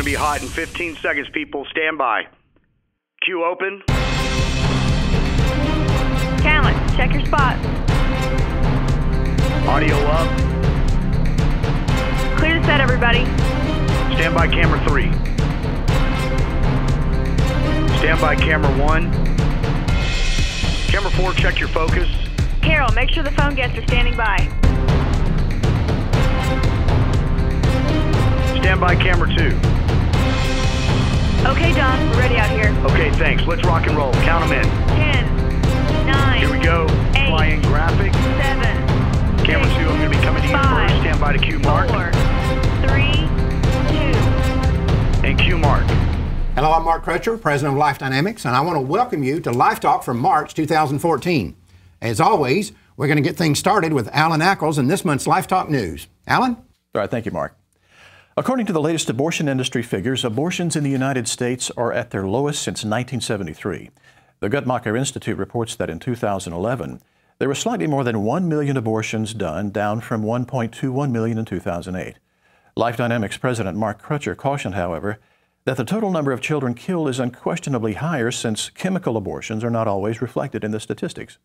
going to be hot in 15 seconds, people. Stand by. Queue open. Talent, check your spot. Audio up. Clear the set, everybody. Stand by camera 3. Stand by camera 1. Camera 4, check your focus. Carol, make sure the phone guests are standing by. Stand by camera 2. Okay, Don, we're ready out here. Okay, thanks. Let's rock and roll. Count them in. 10, 9, Here we go. 8, Flying graphic. 7, Camera 2, I'm going to be coming to you 5, first. Stand by to cue mark. 4, 3, 2. And cue mark. Hello, I'm Mark Crutcher, President of Life Dynamics, and I want to welcome you to Life Talk from March 2014. As always, we're going to get things started with Alan Ackles in this month's Life Talk News. Alan? All right, thank you, Mark. According to the latest abortion industry figures, abortions in the United States are at their lowest since 1973. The Guttmacher Institute reports that in 2011, there were slightly more than 1 million abortions done, down from 1.21 million in 2008. Life Dynamics President Mark Crutcher cautioned, however, that the total number of children killed is unquestionably higher since chemical abortions are not always reflected in the statistics.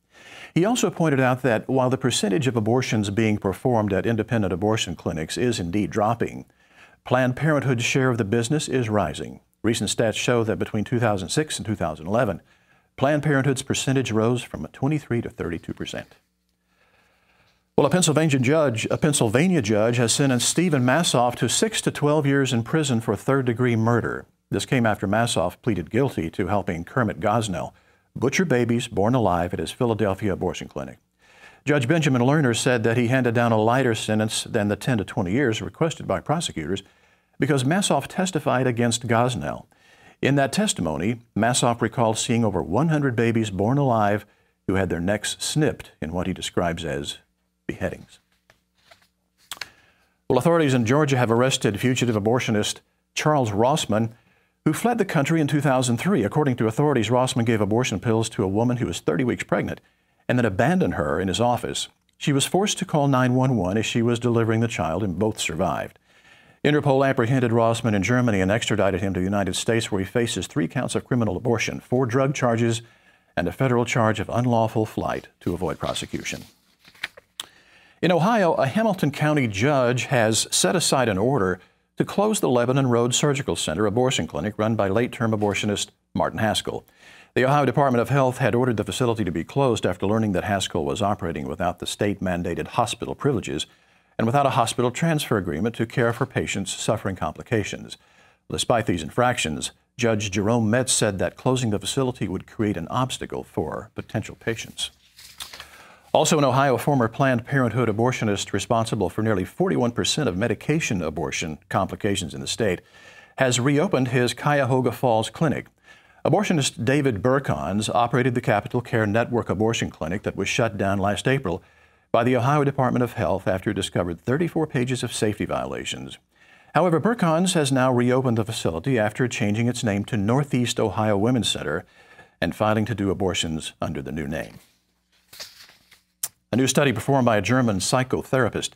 He also pointed out that while the percentage of abortions being performed at independent abortion clinics is indeed dropping, Planned Parenthood's share of the business is rising. Recent stats show that between 2006 and 2011, Planned Parenthood's percentage rose from 23 to 32%. Well, a Pennsylvania judge has sentenced Stephen Massoff to 6 to 12 years in prison for third-degree murder. This came after Massoff pleaded guilty to helping Kermit Gosnell butcher babies born alive at his Philadelphia abortion clinic. Judge Benjamin Lerner said that he handed down a lighter sentence than the 10 to 20 years requested by prosecutors because Massoff testified against Gosnell. In that testimony, Massoff recalled seeing over 100 babies born alive who had their necks snipped in what he describes as beheadings. Well, authorities in Georgia have arrested fugitive abortionist Charles Rossman, who fled the country in 2003. According to authorities, Rossman gave abortion pills to a woman who was 30 weeks pregnant and then abandoned her in his office. She was forced to call 911 as she was delivering the child, and both survived. Interpol apprehended Rossman in Germany and extradited him to the United States, where he faces 3 counts of criminal abortion, 4 drug charges, and a federal charge of unlawful flight to avoid prosecution. In Ohio, a Hamilton County judge has set aside an order to close the Lebanon Road Surgical Center abortion clinic run by late-term abortionist Martin Haskell. The Ohio Department of Health had ordered the facility to be closed after learning that Haskell was operating without the state-mandated hospital privileges and without a hospital transfer agreement to care for patients suffering complications. Despite these infractions, Judge Jerome Metz said that closing the facility would create an obstacle for potential patients. Also in Ohio, a former Planned Parenthood abortionist responsible for nearly 41% of medication abortion complications in the state has reopened his Cuyahoga Falls clinic. Abortionist David Burkons operated the Capital Care Network abortion clinic that was shut down last April by the Ohio Department of Health after it discovered 34 pages of safety violations. However, Burkons has now reopened the facility after changing its name to Northeast Ohio Women's Center and filing to do abortions under the new name. A new study performed by a German psychotherapist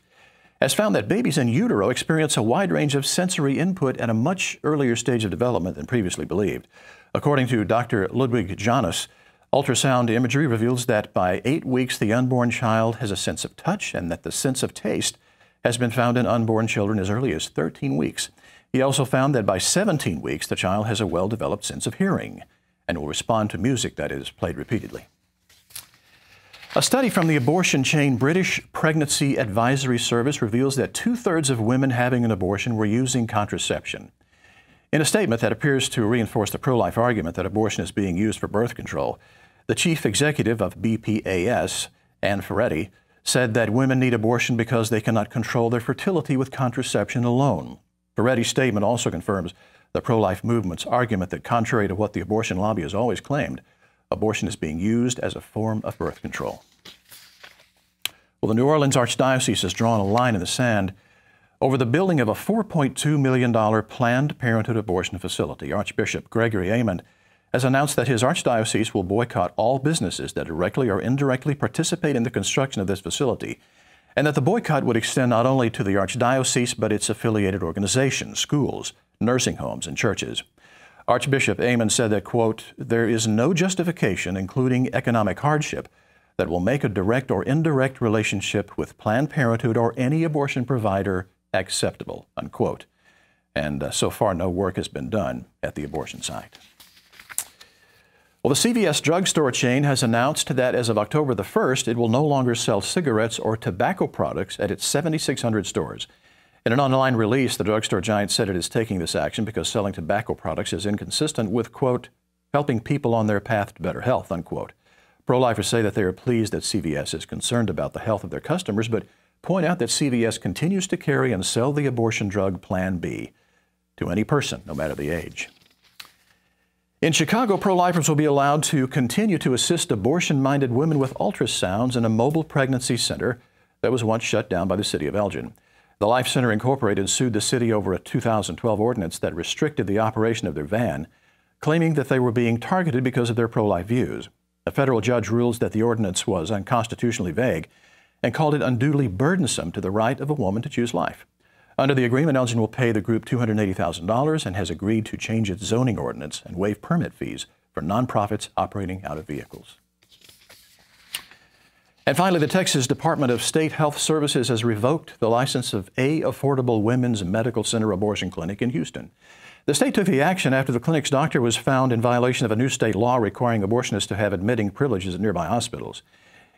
has found that babies in utero experience a wide range of sensory input at a much earlier stage of development than previously believed. According to Dr. Ludwig Janus, ultrasound imagery reveals that by 8 weeks, the unborn child has a sense of touch and that the sense of taste has been found in unborn children as early as 13 weeks. He also found that by 17 weeks, the child has a well-developed sense of hearing and will respond to music that is played repeatedly. A study from the abortion chain British Pregnancy Advisory Service reveals that 2/3 of women having an abortion were using contraception. In a statement that appears to reinforce the pro-life argument that abortion is being used for birth control, the chief executive of BPAS, Anne Ferretti, said that women need abortion because they cannot control their fertility with contraception alone. Ferretti's statement also confirms the pro-life movement's argument that, contrary to what the abortion lobby has always claimed, abortion is being used as a form of birth control. Well, the New Orleans Archdiocese has drawn a line in the sand over the building of a $4.2 million Planned Parenthood abortion facility. Archbishop Gregory Amond has announced that his archdiocese will boycott all businesses that directly or indirectly participate in the construction of this facility, and that the boycott would extend not only to the archdiocese but its affiliated organizations, schools, nursing homes, and churches. Archbishop Amen said that, quote, "There is no justification, including economic hardship, that will make a direct or indirect relationship with Planned Parenthood or any abortion provider acceptable," unquote. And so far, no work has been done at the abortion site. Well, the CVS drugstore chain has announced that as of October the 1st, it will no longer sell cigarettes or tobacco products at its 7,600 stores. In an online release, the drugstore giant said it is taking this action because selling tobacco products is inconsistent with, quote, "helping people on their path to better health," unquote. Pro-lifers say that they are pleased that CVS is concerned about the health of their customers, but point out that CVS continues to carry and sell the abortion drug Plan B to any person, no matter the age. In Chicago, pro-lifers will be allowed to continue to assist abortion-minded women with ultrasounds in a mobile pregnancy center that was once shut down by the city of Elgin. The Life Center Incorporated sued the city over a 2012 ordinance that restricted the operation of their van, claiming that they were being targeted because of their pro-life views. A federal judge ruled that the ordinance was unconstitutionally vague and called it unduly burdensome to the right of a woman to choose life. Under the agreement, Elgin will pay the group $280,000 and has agreed to change its zoning ordinance and waive permit fees for nonprofits operating out of vehicles. And finally, the Texas Department of State Health Services has revoked the license of A Affordable Women's Medical Center Abortion Clinic in Houston. The state took the action after the clinic's doctor was found in violation of a new state law requiring abortionists to have admitting privileges at nearby hospitals.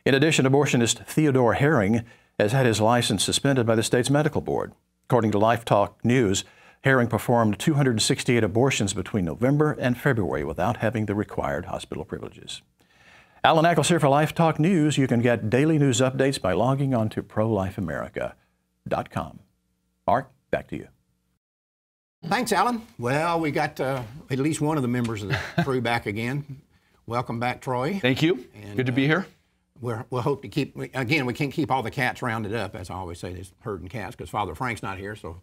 In addition, abortionist Theodore Herring has had his license suspended by the state's medical board. According to Life Talk News, Herring performed 268 abortions between November and February without having the required hospital privileges. Alan Ackles here for Life Talk News. You can get daily news updates by logging on to ProLifeAmerica.com. Mark, back to you. Thanks, Alan. Well, we got at least one of the members of the crew back again. Welcome back, Troy. Thank you. And, good to be here. We'll hope to keep, again, we can't keep all the cats rounded up, as I always say, there's herding cats, because Father Frank's not here, so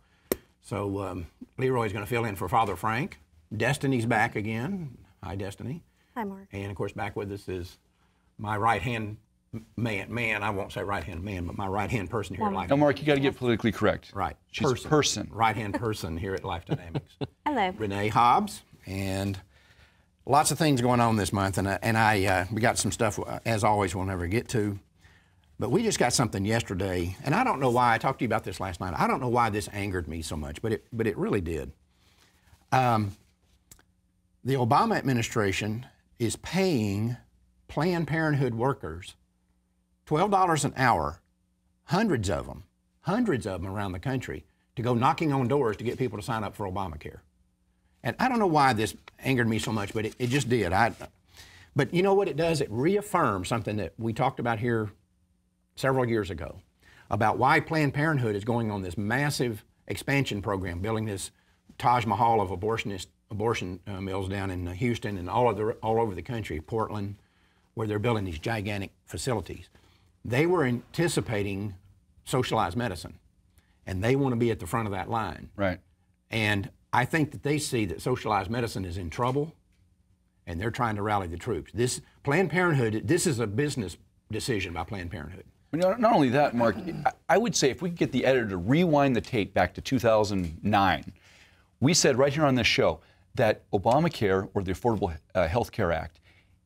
Leroy's going to fill in for Father Frank. Destiny's back again. Hi, Destiny. Hi, Mark. And, of course, back with us is my right-hand man, I won't say right-hand man, but my right-hand person here at Life. No, Mark, you got to get politically correct. Right. She's a person. Right-hand person here at Life Dynamics. Hello. Renee Hobbs, and lots of things going on this month, and we got some stuff, as always, we'll never get to. But we just got something yesterday, and I don't know why. I talked to you about this last night. I don't know why this angered me so much, but it really did. The Obama administration is paying Planned Parenthood workers $12 an hour, hundreds of them around the country, to go knocking on doors to get people to sign up for Obamacare. And I don't know why this angered me so much, but it just did. But you know what it does? It reaffirms something that we talked about here several years ago about why Planned Parenthood is going on this massive expansion program, building this Taj Mahal of abortion mills down in Houston and all over the country, Portland, where they're building these gigantic facilities. They were anticipating socialized medicine, and they want to be at the front of that line. Right. And I think that they see that socialized medicine is in trouble, and they're trying to rally the troops. This Planned Parenthood, this is a business decision by Planned Parenthood. Not only that, Mark, I would say if we could get the editor to rewind the tape back to 2009, we said right here on this show that Obamacare, or the Affordable Health Care Act,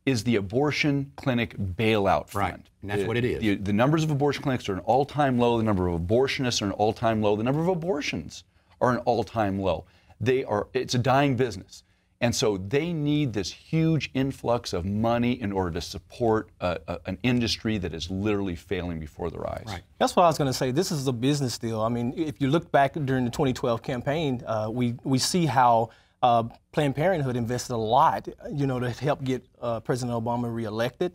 is the abortion clinic bailout fund. Right, and that's what it is. The numbers of abortion clinics are an all-time low. The number of abortionists are an all-time low. The number of abortions are an all-time low. It's a dying business. And so they need this huge influx of money in order to support an industry that is literally failing before their eyes. Right. That's what I was going to say. This is a business deal. I mean, if you look back during the 2012 campaign, we see how Planned Parenthood invested a lot, to help get President Obama reelected.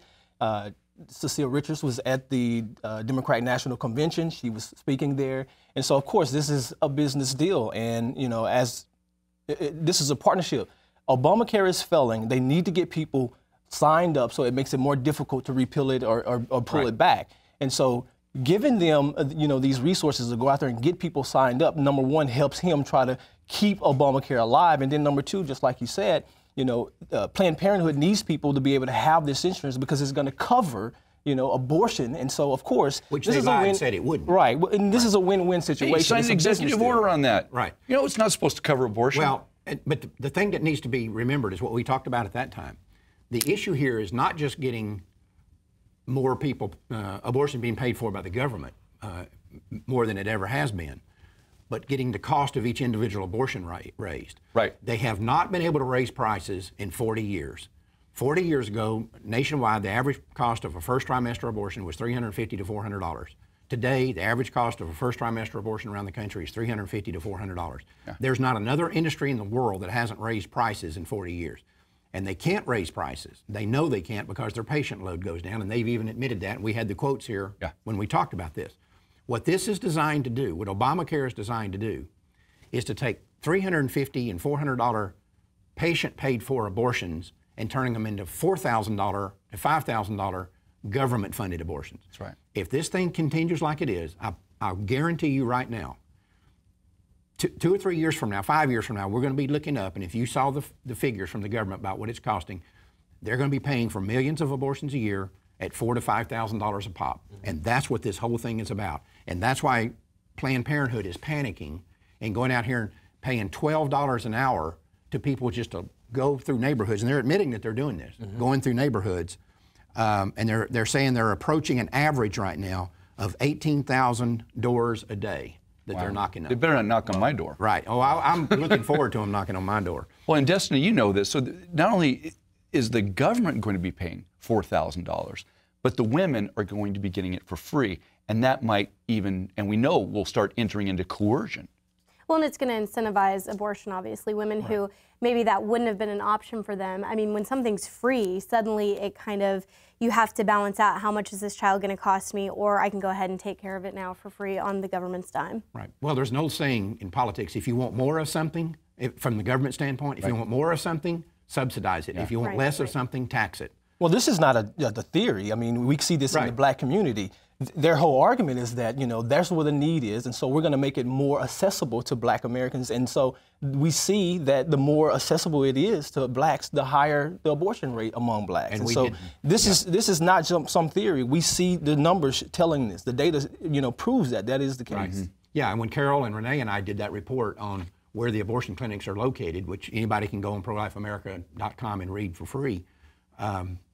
Cecile Richards was at the Democratic National Convention. She was speaking there. And so, of course, this is a business deal. And, this is a partnership. Obamacare is failing. They need to get people signed up, so it makes it more difficult to repeal it or pull it back. And so giving them, these resources to go out there and get people signed up, number one, helps him try to keep Obamacare alive. And then number two, just like you said, Planned Parenthood needs people to be able to have this insurance because it's going to cover abortion. And so, of course, Which this they is lied a win. and said it wouldn't. Right, and this is a win-win situation. Hey, signed It's an a business executive deal. order on that. Right. It's not supposed to cover abortion. Well, but the thing that needs to be remembered is what we talked about at that time. The issue here is not just getting more people, abortion being paid for by the government, more than it ever has been, but getting the cost of each individual abortion raised. Right. They have not been able to raise prices in 40 years. 40 years ago, nationwide, the average cost of a first trimester abortion was $350 to $400. Today, the average cost of a first trimester abortion around the country is $350 to $400. Yeah. There's not another industry in the world that hasn't raised prices in 40 years. And they can't raise prices. They know they can't because their patient load goes down, and they've even admitted that. And we had the quotes here when we talked about this. What this is designed to do, what Obamacare is designed to do, is to take $350 and $400 patient paid for abortions and turning them into $4,000 to $5,000 government funded abortions. That's right. If this thing continues like it is, I'll guarantee you right now, 2 or 3 years from now, 5 years from now, we're going to be looking up, and if you saw the figures from the government about what it's costing, they're going to be paying for millions of abortions a year at $4,000 to $5,000 a pop. And that's what this whole thing is about. And that's why Planned Parenthood is panicking and going out here and paying $12 an hour to people just to go through neighborhoods. And they're admitting that they're doing this, going through neighborhoods. And they're saying they're approaching an average right now of 18,000 doors a day that they're knocking on. They better not knock on my door. Right. Oh, I'm looking forward to them knocking on my door. Well, and Destiny, you know this. So not only is the government going to be paying $4,000, but the women are going to be getting it for free. And that might even, and we know, will start entering into coercion. Well, and it's going to incentivize abortion, obviously. Women who maybe that wouldn't have been an option for them. I mean, when something's free, suddenly it kind of, you have to balance out how much is this child going to cost me, or I can go ahead and take care of it now for free on the government's dime. Right. Well, there's an old saying in politics, if you want more of something, from the government standpoint, if you want more of something, subsidize it. If you want less of something, tax it. Well, this is not the theory. I mean, we see this in the black community. Their whole argument is that, that's where the need is, and so we're going to make it more accessible to black Americans. And so we see that the more accessible it is to blacks, the higher the abortion rate among blacks. And so this is not some theory. We see the numbers telling this. The data, proves that is the case. Right. Yeah, and when Carol and Renee and I did that report on where the abortion clinics are located, which anybody can go on ProLifeAmerica.com and read for free,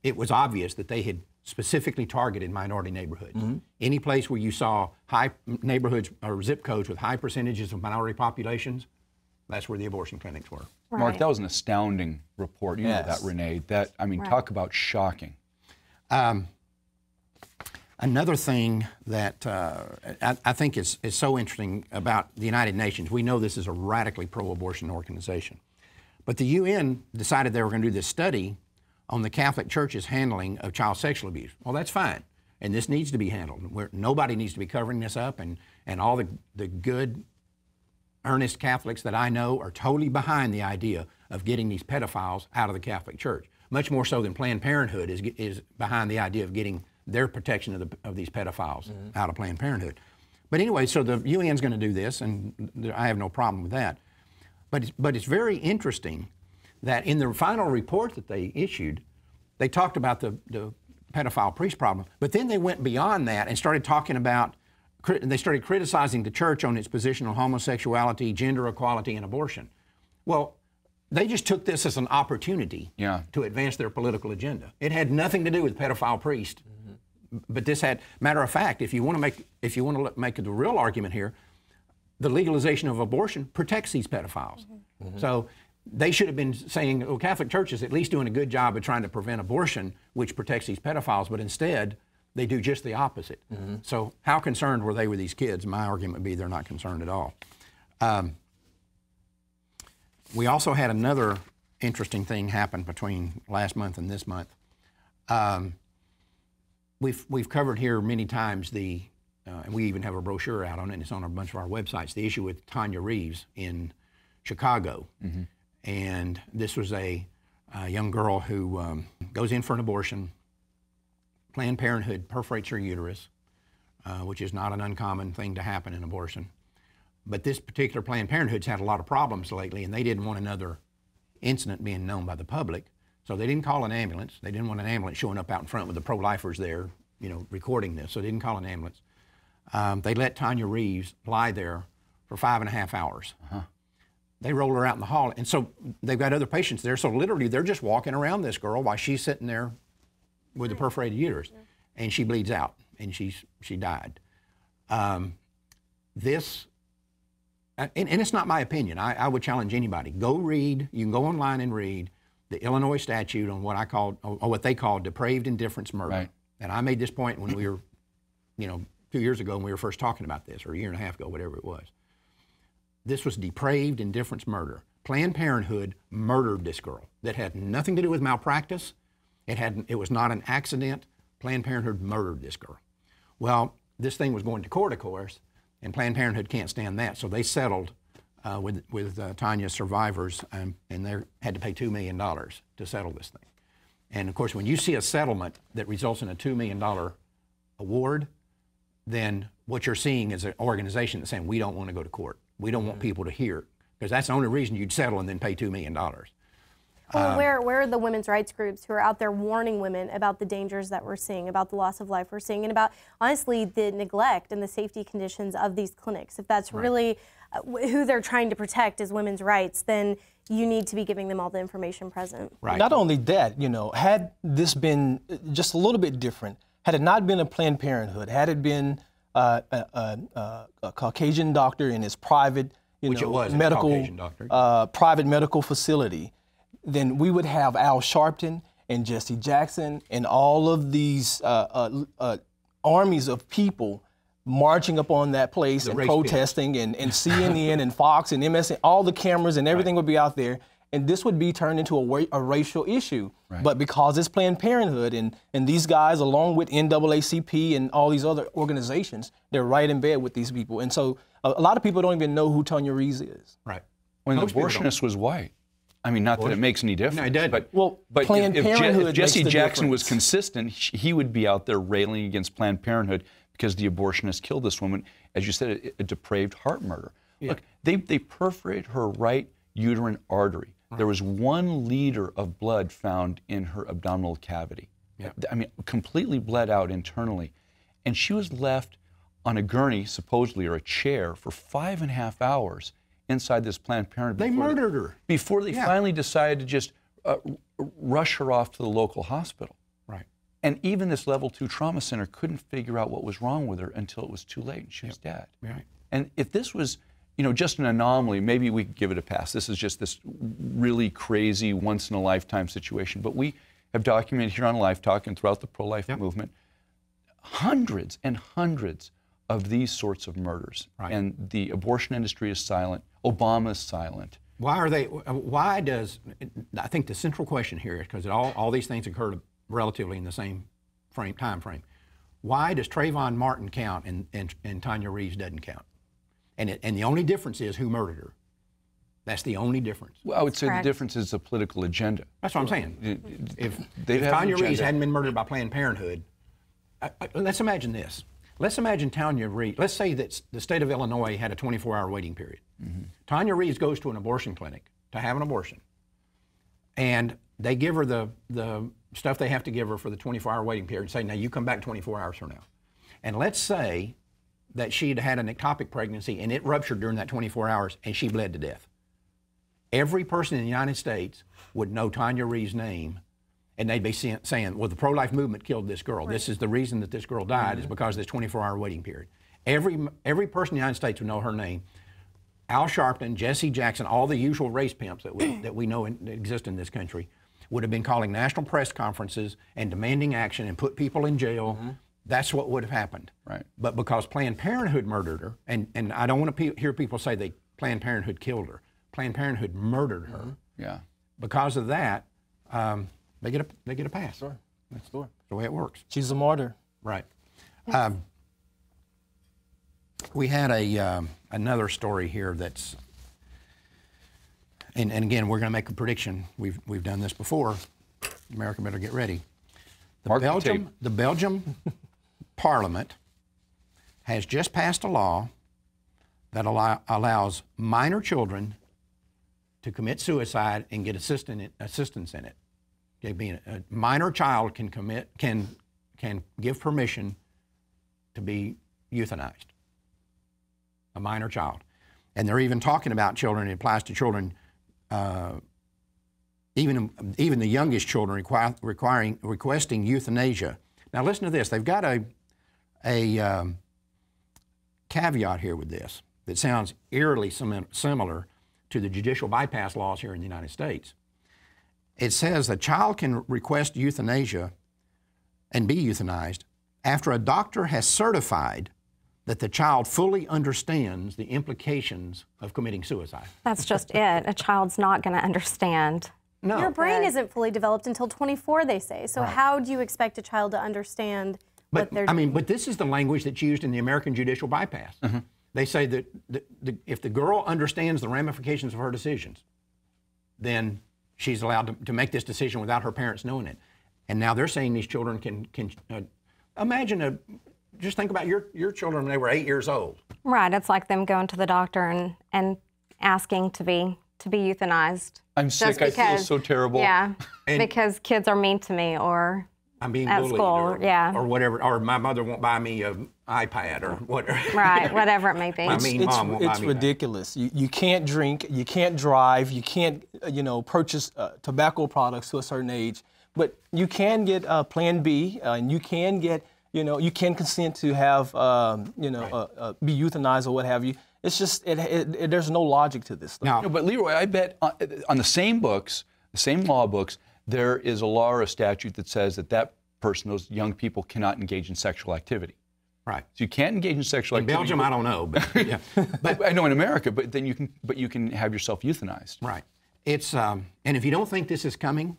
it was obvious that they had specifically targeted minority neighborhoods. Any place where you saw high neighborhoods or zip codes with high percentages of minority populations, that's where the abortion clinics were. Right. Mark, that was an astounding report. You know that, Renee. That, I mean, talk about shocking. Another thing that I think is so interesting about the United Nations, we know this is a radically pro-abortion organization, but the UN decided they were going to do this study on the Catholic Church's handling of child sexual abuse. Well, that's fine, and this needs to be handled. Nobody needs to be covering this up, and all the good, earnest Catholics that I know are totally behind the idea of getting these pedophiles out of the Catholic Church, much more so than Planned Parenthood is behind the idea of getting their protection of these pedophiles out of Planned Parenthood. But anyway, so the UN's going to do this, and I have no problem with that. But it's very interesting that in the final report that they issued, they talked about the pedophile priest problem, but then they went beyond that and started talking about, they started criticizing the church on its position on homosexuality, gender equality, and abortion. Well, they just took this as an opportunity to advance their political agenda. It had nothing to do with pedophile priest, but this had, matter of fact, if you want to make the real argument here, the legalization of abortion protects these pedophiles. So they should have been saying, well, Catholic Church is at least doing a good job of trying to prevent abortion, which protects these pedophiles, but instead they do just the opposite. So how concerned were they with these kids? My argument would be they're not concerned at all. We also had another interesting thing happen between last month and this month. We've covered here many times and we even have a brochure out on it, and it's on a bunch of our websites, the issue with Tanya Reeves in Chicago. And this was a young girl who goes in for an abortion. Planned Parenthood perforates her uterus, which is not an uncommon thing to happen in abortion. But this particular Planned Parenthood's had a lot of problems lately, and they didn't want another incident being known by the public. So they didn't call an ambulance. They didn't want an ambulance showing up out in front with the pro-lifers there recording this, so they didn't call an ambulance. They let Tanya Reeves lie there for 5.5 hours. They roll her out in the hall, and so they've got other patients there. So literally, they're just walking around this girl while she's sitting there with a perforated uterus, and she bleeds out, and she died. This, and it's not my opinion. I would challenge anybody. Go read. You can go online and read the Illinois statute on what they call depraved indifference murder. Right. And I made this point when we were, 2 years ago when we were first talking about this, or a year and a half ago, whatever it was. This was depraved indifference murder. Planned Parenthood murdered this girl. That had nothing to do with malpractice. It was not an accident. Planned Parenthood murdered this girl. Well, this thing was going to court, of course, and Planned Parenthood can't stand that, so they settled with Tanya's survivors, and they had to pay $2 million to settle this thing. And of course, when you see a settlement that results in a $2 million award, then what you're seeing is an organization that's saying, we don't want to go to court. We don't want people to hear, because that's the only reason you'd settle and then pay $2 million. Well, where are the women's rights groups who are out there warning women about the dangers that we're seeing, about the loss of life we're seeing, and about, honestly, the neglect and the safety conditions of these clinics? If that's really who they're trying to protect is women's rights, then you need to be giving them all the information present. Right. Not only that, had this been just a little bit different, had it not been a Planned Parenthood, had it been a Caucasian doctor in his private, private medical facility, then we would have Al Sharpton and Jesse Jackson and all of these armies of people marching up on that place and protesting, and CNN and Fox and MSN, all the cameras and everything would be out there, and this would be turned into a racial issue. Right. But because it's Planned Parenthood and these guys, along with NAACP and all these other organizations, they're right in bed with these people. And so a lot of people don't even know who Tanya Reeves is. Right. When the abortionist was white. I mean, not that it makes any difference. No, it did. But, Planned Parenthood if Jesse makes the Jackson was difference. consistent, he would be out there railing against Planned Parenthood because the abortionist killed this woman, as you said, a depraved heart murder. Yeah. Look, they perforated her right uterine artery. There was 1 liter of blood found in her abdominal cavity. Yeah. I mean, completely bled out internally. And she was left on a gurney, supposedly, or a chair, for 5.5 hours inside this Planned Parenthood. They murdered her. Before they finally decided to just rush her off to the local hospital. Right. And even this level 2 trauma center couldn't figure out what was wrong with her until it was too late and she was dead. Right. And if this was, just an anomaly, maybe we could give it a pass. This is just this really crazy, once-in-a-lifetime situation. But we have documented here on Life Talk and throughout the pro-life movement hundreds and hundreds of these sorts of murders. Right. And the abortion industry is silent. Obama is silent. Why does, I think the central question here, because all these things occurred relatively in the same time frame, why does Trayvon Martin count and Tanya Reeves doesn't count? And the only difference is who murdered her. That's the only difference. Well, I would say the difference is a political agenda. That's what I'm saying. If Tanya Reeves hadn't been murdered by Planned Parenthood, let's imagine this. Let's imagine Tanya Reeves, let's say that the state of Illinois had a 24-hour waiting period. Mm-hmm. Tanya Reeves goes to an abortion clinic to have an abortion, and they give her the stuff they have to give her for the 24-hour waiting period and say, now you come back 24 hours from now. And let's say that she'd had an ectopic pregnancy and it ruptured during that 24 hours and she bled to death. Every person in the United States would know Tanya Reeves' name, and they'd be saying, well, the pro-life movement killed this girl. Right. This is the reason that this girl died is because of this 24-hour waiting period. Every person in the United States would know her name. Al Sharpton, Jesse Jackson, all the usual race pimps that we know exist in this country would have been calling national press conferences and demanding action and put people in jail. Mm-hmm. That's what would have happened. Right. But because Planned Parenthood murdered her, and I don't want to hear people say Planned Parenthood killed her. Planned Parenthood murdered her. Mm-hmm. Yeah. Because of that, they get a pass. Sure. That's the way it works. She's a martyr. Right. We had another story here that's, and again, we're going to make a prediction. We've done this before. America better get ready. The Belgium Parliament has just passed a law that allows minor children to commit suicide and get assistance in it. Okay, being a minor child can can give permission to be euthanized, a minor child. And they're even talking about children. It applies to children, even the youngest children requesting euthanasia. Now listen to this. They've got a caveat here with this that sounds eerily similar to the judicial bypass laws here in the United States. It says a child can request euthanasia and be euthanized after a doctor has certified that the child fully understands the implications of committing suicide. That's just it. A child's not going to understand. No. Your brain isn't fully developed until 24, they say. So how do you expect a child to understand what they're doing? But this is the language that's used in the American judicial bypass. They say that if the girl understands the ramifications of her decisions, then she's allowed to make this decision without her parents knowing it. And now they're saying these children can imagine just think about your children when they were 8 years old. Right. It's like them going to the doctor and asking to be euthanized. I'm sick. I feel so terrible. Yeah, because kids are mean to me, or I'm being at bullied, school, or whatever, or my mother won't buy me an iPad or whatever. Right, whatever it may be. My mean mom won't buy me It's that. ridiculous. You can't drink, you can't drive, you can't purchase tobacco products to a certain age, but you can get Plan B, and you can get you can consent to have be euthanized or what have you. It's just there's no logic to this stuff. Now, No, but Leroy, I bet on the same books, the same law books, there is a law or a statute that says that person, those young people, cannot engage in sexual activity. right. So you can't engage in sexual In activity. Belgium, I don't know, but yeah. I know in America, but then you can have yourself euthanized. Right. It's and if you don't think this is coming,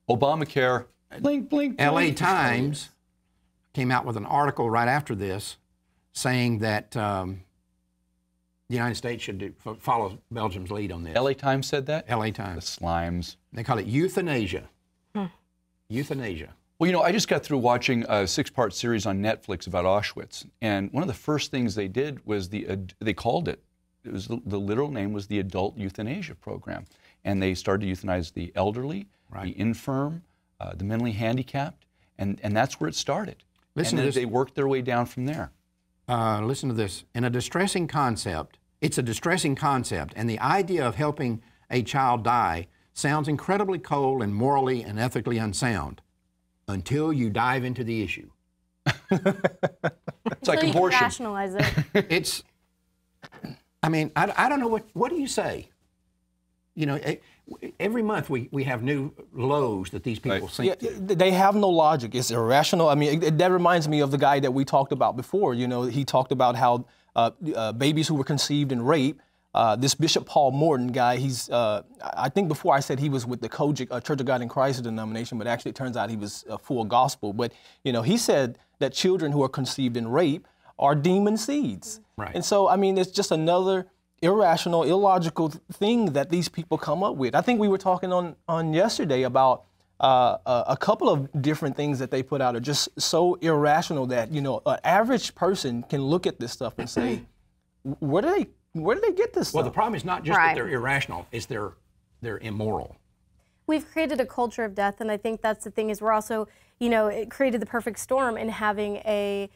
Obamacare, blink, blink, blink. LA Times came out with an article right after this saying that the United States should follow Belgium's lead on this. LA Times said that? LA The Times. slimes. They call it euthanasia. Euthanasia. Well, I just got through watching a 6-part series on Netflix about Auschwitz, and one of the first things they did was they called it was the literal name was the Adult Euthanasia Program, and they started to euthanize the elderly, the infirm, the mentally handicapped, and that's where it started. Listen and to then this. they worked their way down from there. Listen to this. It's a distressing concept, and the idea of helping a child die sounds incredibly cold and morally and ethically unsound until you dive into the issue. It's like So you can abortion. rationalize it. I don't know what do you say? Every month we have new lows that these people sink to. They have no logic. It's irrational. I mean, that reminds me of the guy that we talked about before. He talked about how babies who were conceived in rape. This Bishop Paul Morton guy, I think before I said he was with the Kojic Church of God in Christ denomination, but actually it turns out he was full gospel. But, he said that children who are conceived in rape are demon seeds. Right. And so, it's just another irrational, illogical thing that these people come up with. I think we were talking on yesterday about a couple of different things that they put out are just so irrational that, an average person can look at this stuff and say, where do they get this Well, stuff? the problem is not just that they're irrational; it's they're immoral. We've created a culture of death, and I think that's the thing is we're also, it created the perfect storm in having a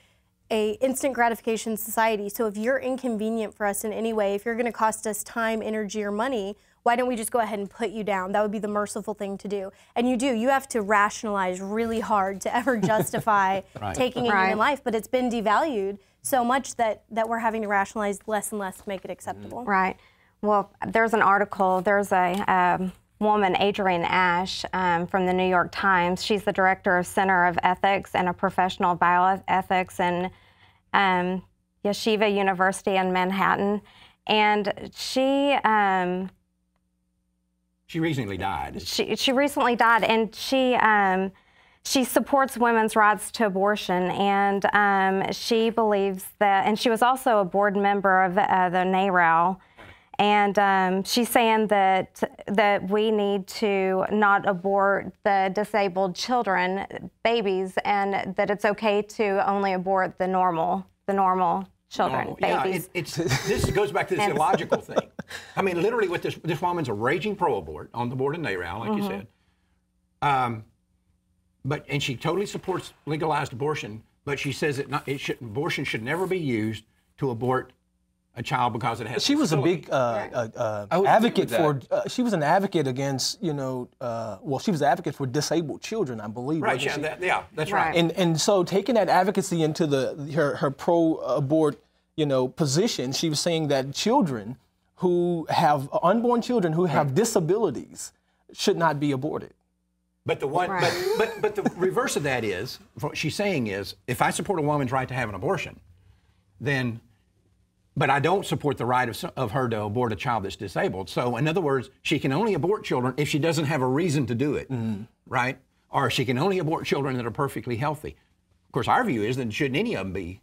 instant gratification society. So if you're inconvenient for us in any way, if you're going to cost us time, energy, or money, why don't we just go ahead and put you down? That would be the merciful thing to do. And you have to rationalize really hard to ever justify taking a human life, but it's been devalued so much that we're having to rationalize less and less to make it acceptable. Right. Well, there's an article, there's a woman, Adrienne Ash, from the New York Times. She's the director of Center of Ethics and a professional bioethics in Yeshiva University in Manhattan. And she recently died. She recently died, and she supports women's rights to abortion, and she believes that, and she was also a board member of the NARAL, and she's saying that we need to not abort the disabled children, babies, and that it's okay to only abort the normal children, babies. Yeah, this goes back to this illogical thing. Literally, with this woman's a raging pro-abort on the board of NARAL, like you said. and she totally supports legalized abortion, but she says abortion should never be used to abort a child because it has. She was a big advocate for. She was an advocate against, she was an advocate for disabled children, I believe. Right. Yeah, that's right. And so taking that advocacy into her pro-abort, position, she was saying that children who have unborn children who have disabilities should not be aborted. But the one, but the reverse of that is, what she's saying is, if I support a woman's right to have an abortion, then. But I don't support the right of her to abort a child that's disabled. So, in other words, she can only abort children if she doesn't have a reason to do it, right? Or she can only abort children that are perfectly healthy. Of course, our view is that shouldn't any of them be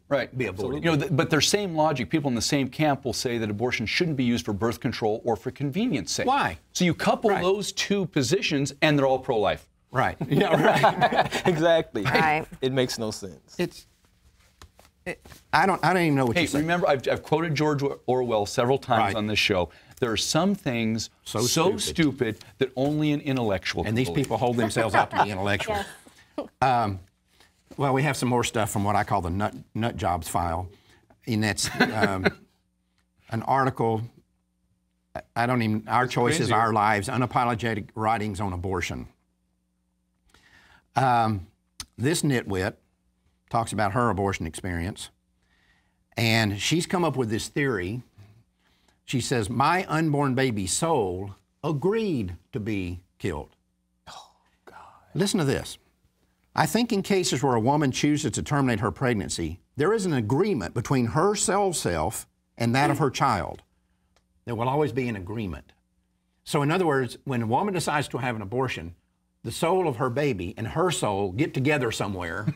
aborted. But their same logic, people in the same camp will say that abortion shouldn't be used for birth control or for convenience sake. Why? So you couple those two positions, and they're all pro-life. Right. Yeah. Right. Exactly. Right. It makes no sense. I don't even know what you're saying. Remember, I've quoted George Orwell several times on this show. There are some things so stupid that only an intellectual can And these believe. people hold themselves out to be intellectual. Yes. Well, we have some more stuff from what I call the nut jobs file, and that's an article. Our choices, crazy. our lives, unapologetic writings on abortion. This nitwit talks about her abortion experience, and she's come up with this theory. She says, my unborn baby's soul agreed to be killed. Oh, God. Listen to this. I think in cases where a woman chooses to terminate her pregnancy, there is an agreement between her soul self and that of her child. There will always be an agreement. So in other words, when a woman decides to have an abortion, the soul of her baby and her soul get together somewhere,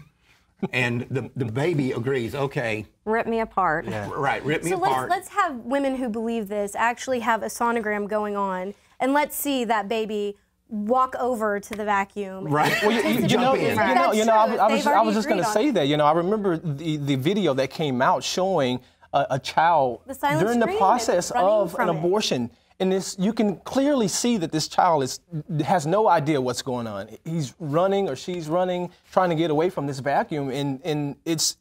and the baby agrees, okay. Rip me apart. Yeah. Right, rip me So apart. let's have women who believe this actually have a sonogram going on, and let's see that baby walk over to the vacuum. Right. Well, you jump in. I was just going to say that. I remember the video that came out showing a child during the process of an abortion. And you can clearly see that this child has no idea what's going on. He's running or she's running, trying to get away from this vacuum, and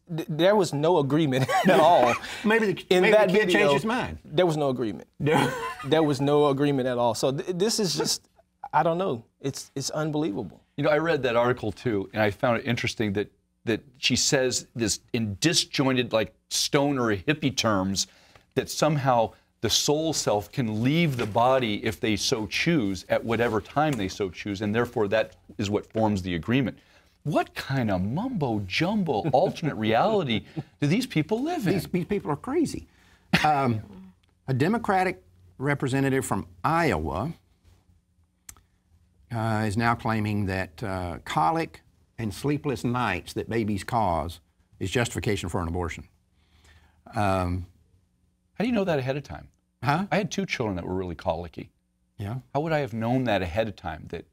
there was no agreement at all. maybe the kid changed his mind. There was no agreement. There was no agreement at all. So this is just, I don't know. It's unbelievable. I read that article too, and I found it interesting that she says this in disjointed, like stoner hippie terms, that somehow the soul self can leave the body if they so choose at whatever time they so choose, and therefore that is what forms the agreement. What kind of mumbo-jumbo alternate reality do these people live in? These people are crazy. A Democratic representative from Iowa is now claiming that colic and sleepless nights that babies cause is justification for an abortion. How do you know that ahead of time? Huh? I had 2 children that were really colicky. Yeah. How would I have known that ahead of time that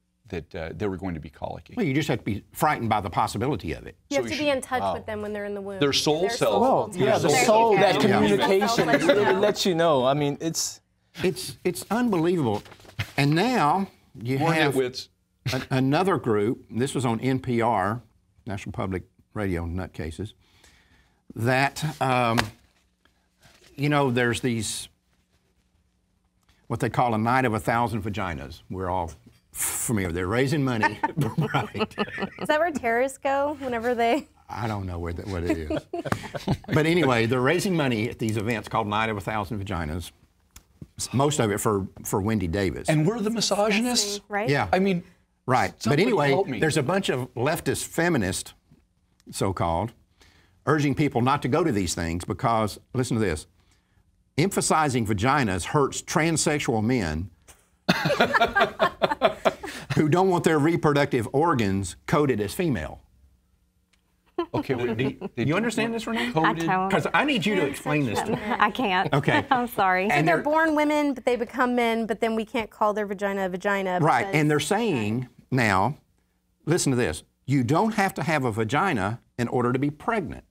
they were going to be colicky? Well, you just have to be frightened by the possibility of it. You have to be in touch with them when they're in the womb. Their soul self. Well, yeah, the soul, that communication, it really lets you know. I mean, it's unbelievable. And now you More have nitwits. another group. This was on NPR, National Public Radio Nutcases. That there's these, what they call a night of 1,000 vaginas. We're all familiar. They're raising money. Right. Is that where terrorists go whenever they... I don't know what it is. But anyway, they're raising money at these events called Night of 1,000 Vaginas. Most of it for Wendy Davis. And we're the misogynists? Right? Yeah. I mean, right. But somebody anyway, help me. there's a bunch of leftist feminists, so-called, urging people not to go to these things because, listen to this, emphasizing vaginas hurts transsexual men who don't want their reproductive organs coded as female. Okay, wait, Do you understand this, Renee? I don't. Because I need you to explain this to me. I can't. Okay. I'm sorry. And they're born women, but they become men, but then we can't call their vagina a vagina. Right, because- and they're saying now, listen to this, you don't have to have a vagina in order to be pregnant.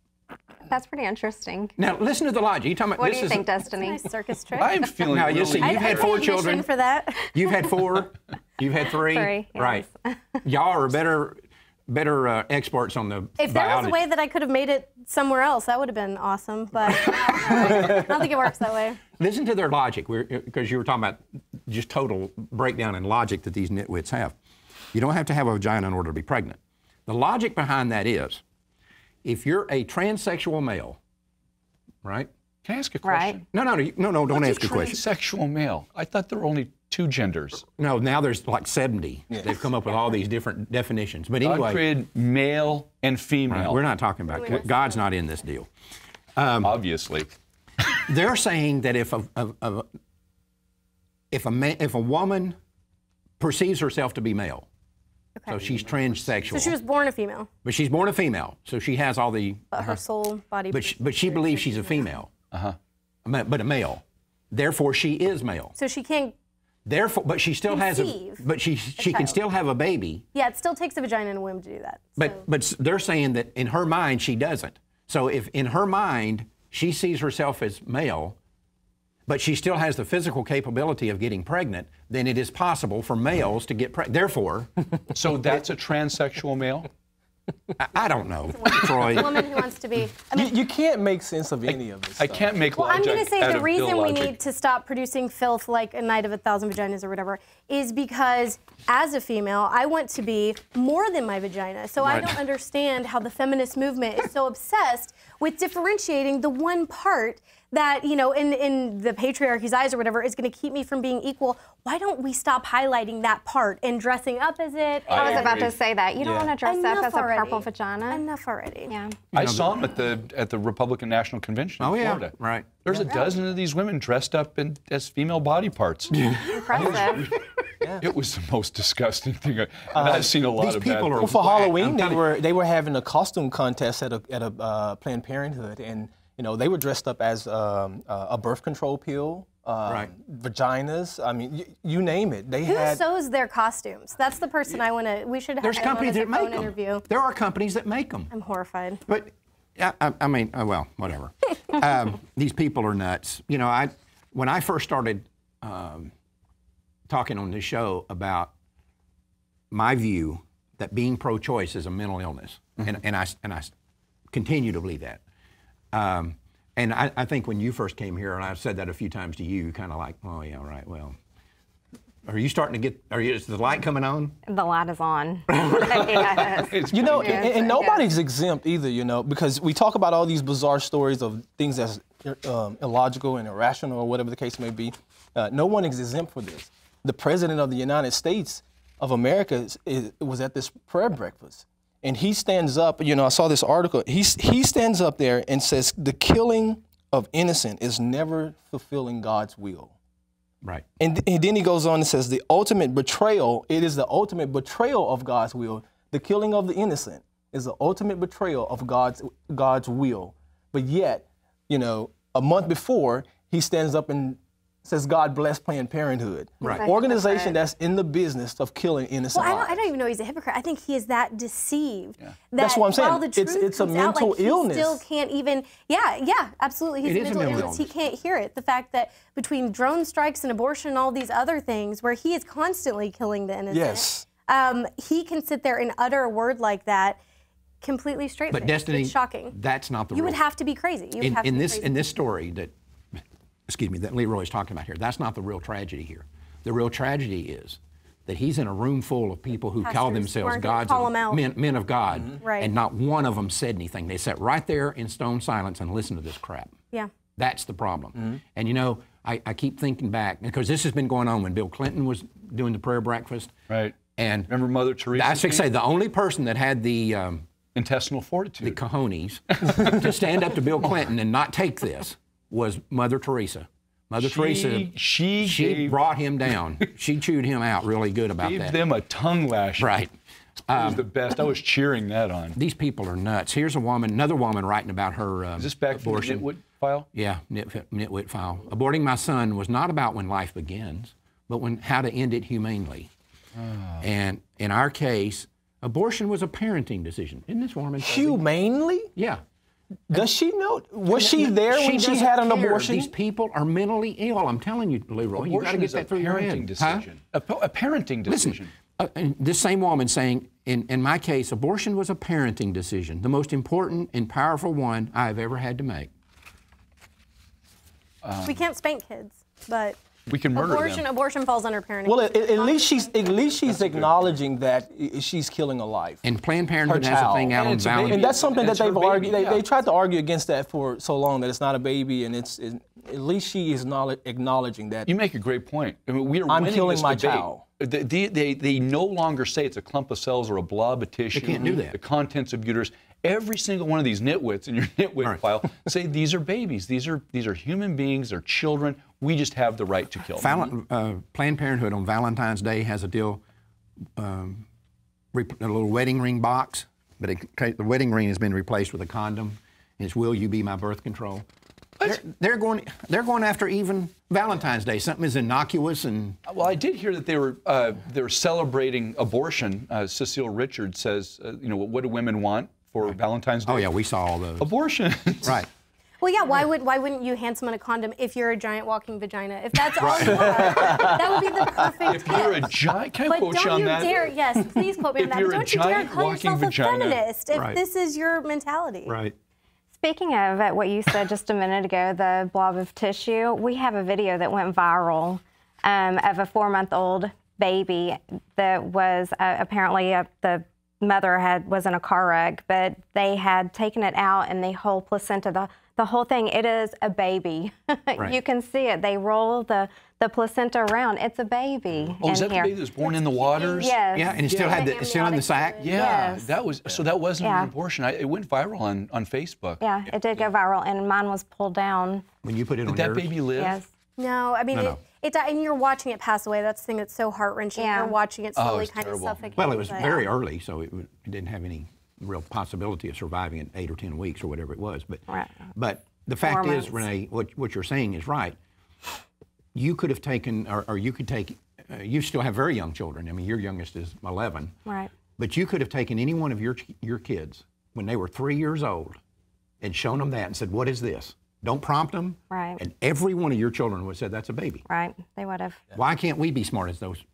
That's pretty interesting. Now, listen to the logic. You're talking about, What this do you is think, Destiny? Nice circus trick. I'm feeling Now, you really... see, you've had 4 I'd pay children. admission for that. You've had 4. You've had 3. 3, yes. Right. Y'all are better better experts on the If there was biology. a way that I could have made it somewhere else, that would have been awesome. But I don't think it works that way. Listen to their logic, because you were talking about just total breakdown in logic that these nitwits have. You don't have to have a vagina in order to be pregnant. The logic behind that is, if you're a transsexual male, right? Can I ask a question? No, don't ask a question. Transsexual male. I thought there were only 2 genders. No, now there's like 70. They've come up with all these different definitions. But God anyway, created male and female. right, we're not talking about God's not in this deal. Obviously. They're saying that if a woman perceives herself to be male, so she's transsexual. So she was born a female, But she's born a female, so she has all the. but her soul, body. But she believes she's a female. But a male. Therefore, she is male. So she can't. Therefore, but she still has a. Conceive But she can child. still have a baby. Yeah, it still takes a vagina and a womb to do that. But they're saying that in her mind she doesn't. So if in her mind she sees herself as male, but she still has the physical capability of getting pregnant, then it is possible for males to get pregnant. Therefore, So that's a transsexual male? I don't know, Troy. A woman who wants to be. I mean, You can't make sense of any of this I stuff. can't make well, I'm logic going to say out the of reason we illogic. need to stop producing filth like a night of 1,000 vaginas or whatever is because as a female, I want to be more than my vagina. So I Right. don't understand how the feminist movement is so obsessed with differentiating the one part that, you know, in the patriarchy's eyes or whatever is going to keep me from being equal. Why don't we stop highlighting that part and dressing up as it? I was about agree. to say that. You don't want to dress up Enough as a already. purple vagina. Enough already. Yeah. I saw him at the Republican National Convention in Oh, yeah, Florida. right. There's a dozen of these women dressed up as female body parts. Impressive. It was the most disgusting thing. I've seen a lot These of people bad are- Well, for Whack. Halloween, I'm they telling were having a costume contest at a Planned Parenthood, and you know they were dressed up as a birth control pill, Right. vaginas. I mean, you name it. They Who had. sews their costumes? That's the person I want to. We should have There's him on companies as a that make phone them. interview. There are companies that make them. I'm horrified. But I mean, well, whatever. These people are nuts. You know, when I first started talking on this show about my view that being pro-choice is a mental illness, and I continue to believe that. And I think when you first came here, and I've said that a few times to you, kind of like, oh yeah, right. Well, are you starting to get? Is the light coming on? The light is on. Yes. You know, Yes, and nobody's exempt either, you know, because we talk about all these bizarre stories of things that's illogical and irrational or whatever the case may be. No one is exempt for this. The President of the United States of America was at this prayer breakfast, and he stands up. You know, I saw this article. He stands up there and says the killing of innocent is never fulfilling God's will. Right. And then he goes on and says the ultimate betrayal, it is the ultimate betrayal of God's will. The killing of the innocent is the ultimate betrayal of God's will. But yet, you know, a month before, he stands up and says, God bless Planned Parenthood. Right. Organization that's in the business of killing innocent Well, I lives. don't even know he's a hypocrite. I think he is that deceived. That That's what I'm saying. While the truth It's a comes out, mental like, he illness. still can't even. Yeah, absolutely. He's It a is a mental mental illness. He illness. can't hear it. The fact that between drone strikes and abortion and all these other things, where he is constantly killing the innocent. Yes. He can sit there and utter a word like that completely straight. But Destiny, it's shocking. that's not the You rule. would have to be crazy. You would have to in be this crazy. in this story that Leroy is talking about here, that's not the real tragedy here. The real tragedy is that he's in a room full of people who call Pastors themselves weren't gonna gods, call him out. men of God, Right. and not one of them said anything. They sat right there in stone silence and listened to this crap. Yeah. That's the problem. And you know, I keep thinking back, because this has been going on when Bill Clinton was doing the prayer breakfast. Right. And Remember Mother Teresa? I should say the only person that had the Intestinal fortitude. cojones to stand up to Bill Clinton and not take this was Mother Teresa. Mother Teresa, she gave- brought him down. She chewed him out really good about Gave that. them a tongue lashing. Right. It was the best. I was cheering that on. These people are nuts. Here's another woman writing about her Is this back from the abortion. Nitwit file? Yeah, nitwit file. Aborting my son was not about when life begins, but how to end it humanely. And in our case, abortion was a parenting decision. Isn't this woman? Humanely? Yeah. Does she know? Was she there when she doesn't had an care. abortion? These people are mentally ill. I'm telling you, Leroy. You got to Abortion get is that through a your parenting head. Huh? decision. A parenting Listen, decision. and this same woman saying in my case, abortion was a parenting decision, the most important and powerful one I've ever had to make. We can't spank kids, but We can murder them. abortion falls under parenting. Well, at least she's acknowledging that she's killing a life. And Planned Parenthood has a child. thing out on And it's a baby. Valentine's. And that's something that It's her they've baby, argued. yeah. They tried to argue against that for so long, that it's not a baby, and at least she is acknowledging that. You make a great point. I mean, we are I'm winning killing this my debate. child. They no longer say it's a clump of cells or a blob of tissue. They can't do that. The contents of uterus. Every single one of these nitwits in your nitwit Right. file say these are babies. These are human beings. They're children. We just have the right to kill them. Planned Parenthood on Valentine's Day has a deal, a little wedding ring box, but the wedding ring has been replaced with a condom. And it's "Will you be my birth control?" They're going after even Valentine's Day, something as innocuous and. Well, I did hear that they were celebrating abortion. Cecile Richards says, what do women want for Valentine's Day? Oh yeah, we saw all those. Abortion. Right. Well, yeah. Why wouldn't you hand someone a condom if you're a giant walking vagina? If that's all you are, that would be the perfect. If you're a giant, can I But quote you don't on you that? dare, yes, please quote me on If that. you're But a don't you dare giant call walking yourself a vagina. feminist if Right. this is your mentality. Right. Speaking of what you said just a minute ago, the blob of tissue, we have a video that went viral of a 4-month-old baby that was apparently the mother was in a car wreck, but they had taken it out and the whole placenta, the whole thing, it is a baby. Right. You can see it. They roll the placenta around. It's a baby Oh, in is that here. the baby that was born in the waters? Yes. Yeah, and it still had it's still in the sack. Yeah, Yes. that wasn't Yeah. an abortion. It went viral on Facebook. Yeah, it did go viral, and mine was pulled down. When you put it on Did that yours. baby live? Yes. No, I mean, No. it died, and you're watching it pass away. That's the thing that's so heart-wrenching. Yeah. You're watching it slowly it's kind terrible. of suffocate. Well, it was but- very early, so it didn't have any real possibility of surviving in 8 or 10 weeks or whatever it was. Right. But the fact is, months. Renee, what you're saying is right. You could have taken, or you could take. You still have very young children. I mean, your youngest is 11. Right. But you could have taken any one of your kids when they were 3 years old and shown them that and said, "What is this?" Don't prompt them. Right. And every one of your children would have said, "That's a baby." Right. They would have. Why can't we be smart as those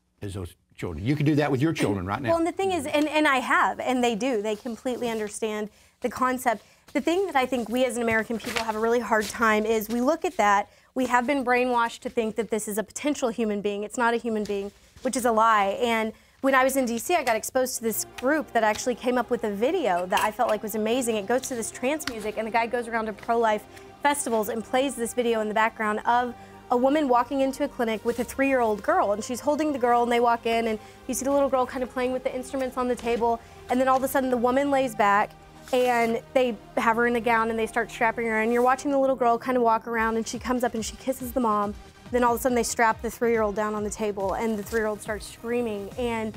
children? You could do that with your children right now. Well, and the thing is, and I have, and they do. They completely understand the concept. The thing that I think we as an American people have a really hard time is we look at that. We have been brainwashed to think that this is a potential human being. It's not a human being, which is a lie. And when I was in D.C., I got exposed to this group that actually came up with a video that I felt like was amazing. It goes to this trance music, and the guy goes around to pro-life festivals and plays this video in the background of a woman walking into a clinic with a 3-year-old girl, and she's holding the girl, and they walk in, and you see the little girl kind of playing with the instruments on the table, and then all of a sudden the woman lays back, and they have her in a gown, and they start strapping her, and you're watching the little girl kind of walk around, and she comes up and she kisses the mom. Then all of a sudden they strap the 3-year-old down on the table, and the 3-year-old starts screaming, and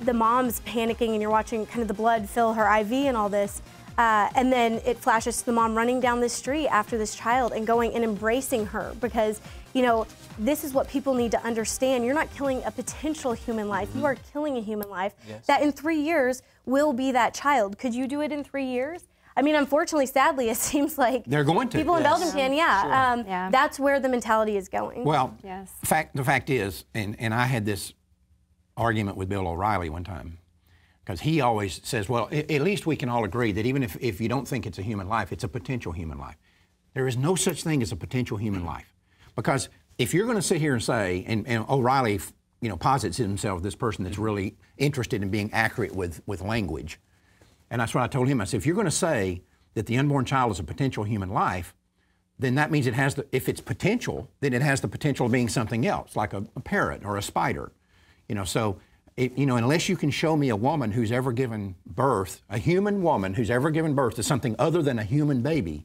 the mom's panicking, and you're watching kind of the blood fill her IV and all this. And then it flashes to the mom running down the street after this child and going and embracing her because, this is what people need to understand. You're not killing a potential human life. You are killing a human life that in 3 years will be that child. Could you do it in 3 years? I mean, unfortunately, sadly, it seems like They're going to. people in Belgium can, Yeah. That's where the mentality is going. Well, Yes. the fact is, and I had this argument with Bill O'Reilly one time, because he always says, well, at least we can all agree that even if you don't think it's a human life, it's a potential human life. There is no such thing as a potential human life. Because if you're going to sit here and say, and O'Reilly, posits himself this person that's really interested in being accurate with language, and that's what I told him. I said, if you're going to say that the unborn child is a potential human life, then that means if it's potential, then it has the potential of being something else, like a parrot or a spider. Unless you can show me a woman who's ever given birth, a human woman who's ever given birth to something other than a human baby,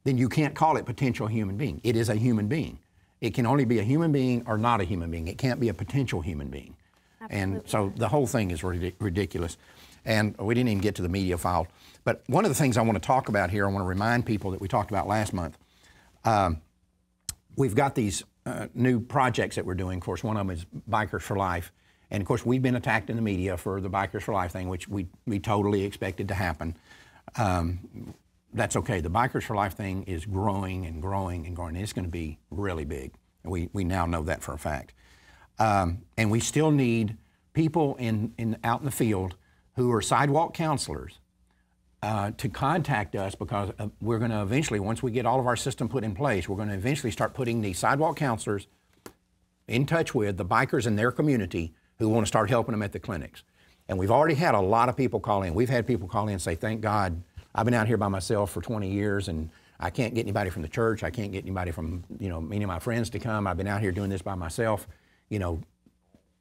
then you can't call it potential human being. It is a human being. It can only be a human being or not a human being. It can't be a potential human being. Absolutely. And so the whole thing is ridiculous. And we didn't even get to the media file. But one of the things I want to talk about here, I want to remind people that we talked about last month. We've got these new projects that we're doing. Of course, one of them is Bikers for Life. And of course, we've been attacked in the media for the Bikers for Life thing, which we totally expected to happen. That's okay. The Bikers for Life thing is growing and growing and growing. And it's going to be really big. And we now know that for a fact. And we still need people out in the field who are sidewalk counselors to contact us, because we're going to eventually, once we get all of our system put in place, we're going to eventually start putting these sidewalk counselors in touch with the bikers in their community who want to start helping them at the clinics. And we've already had a lot of people call in. We've had people call in and say, thank God, I've been out here by myself for 20 years and I can't get anybody from the church. I can't get anybody from, you know, any of my friends to come. I've been out here doing this by myself. You know,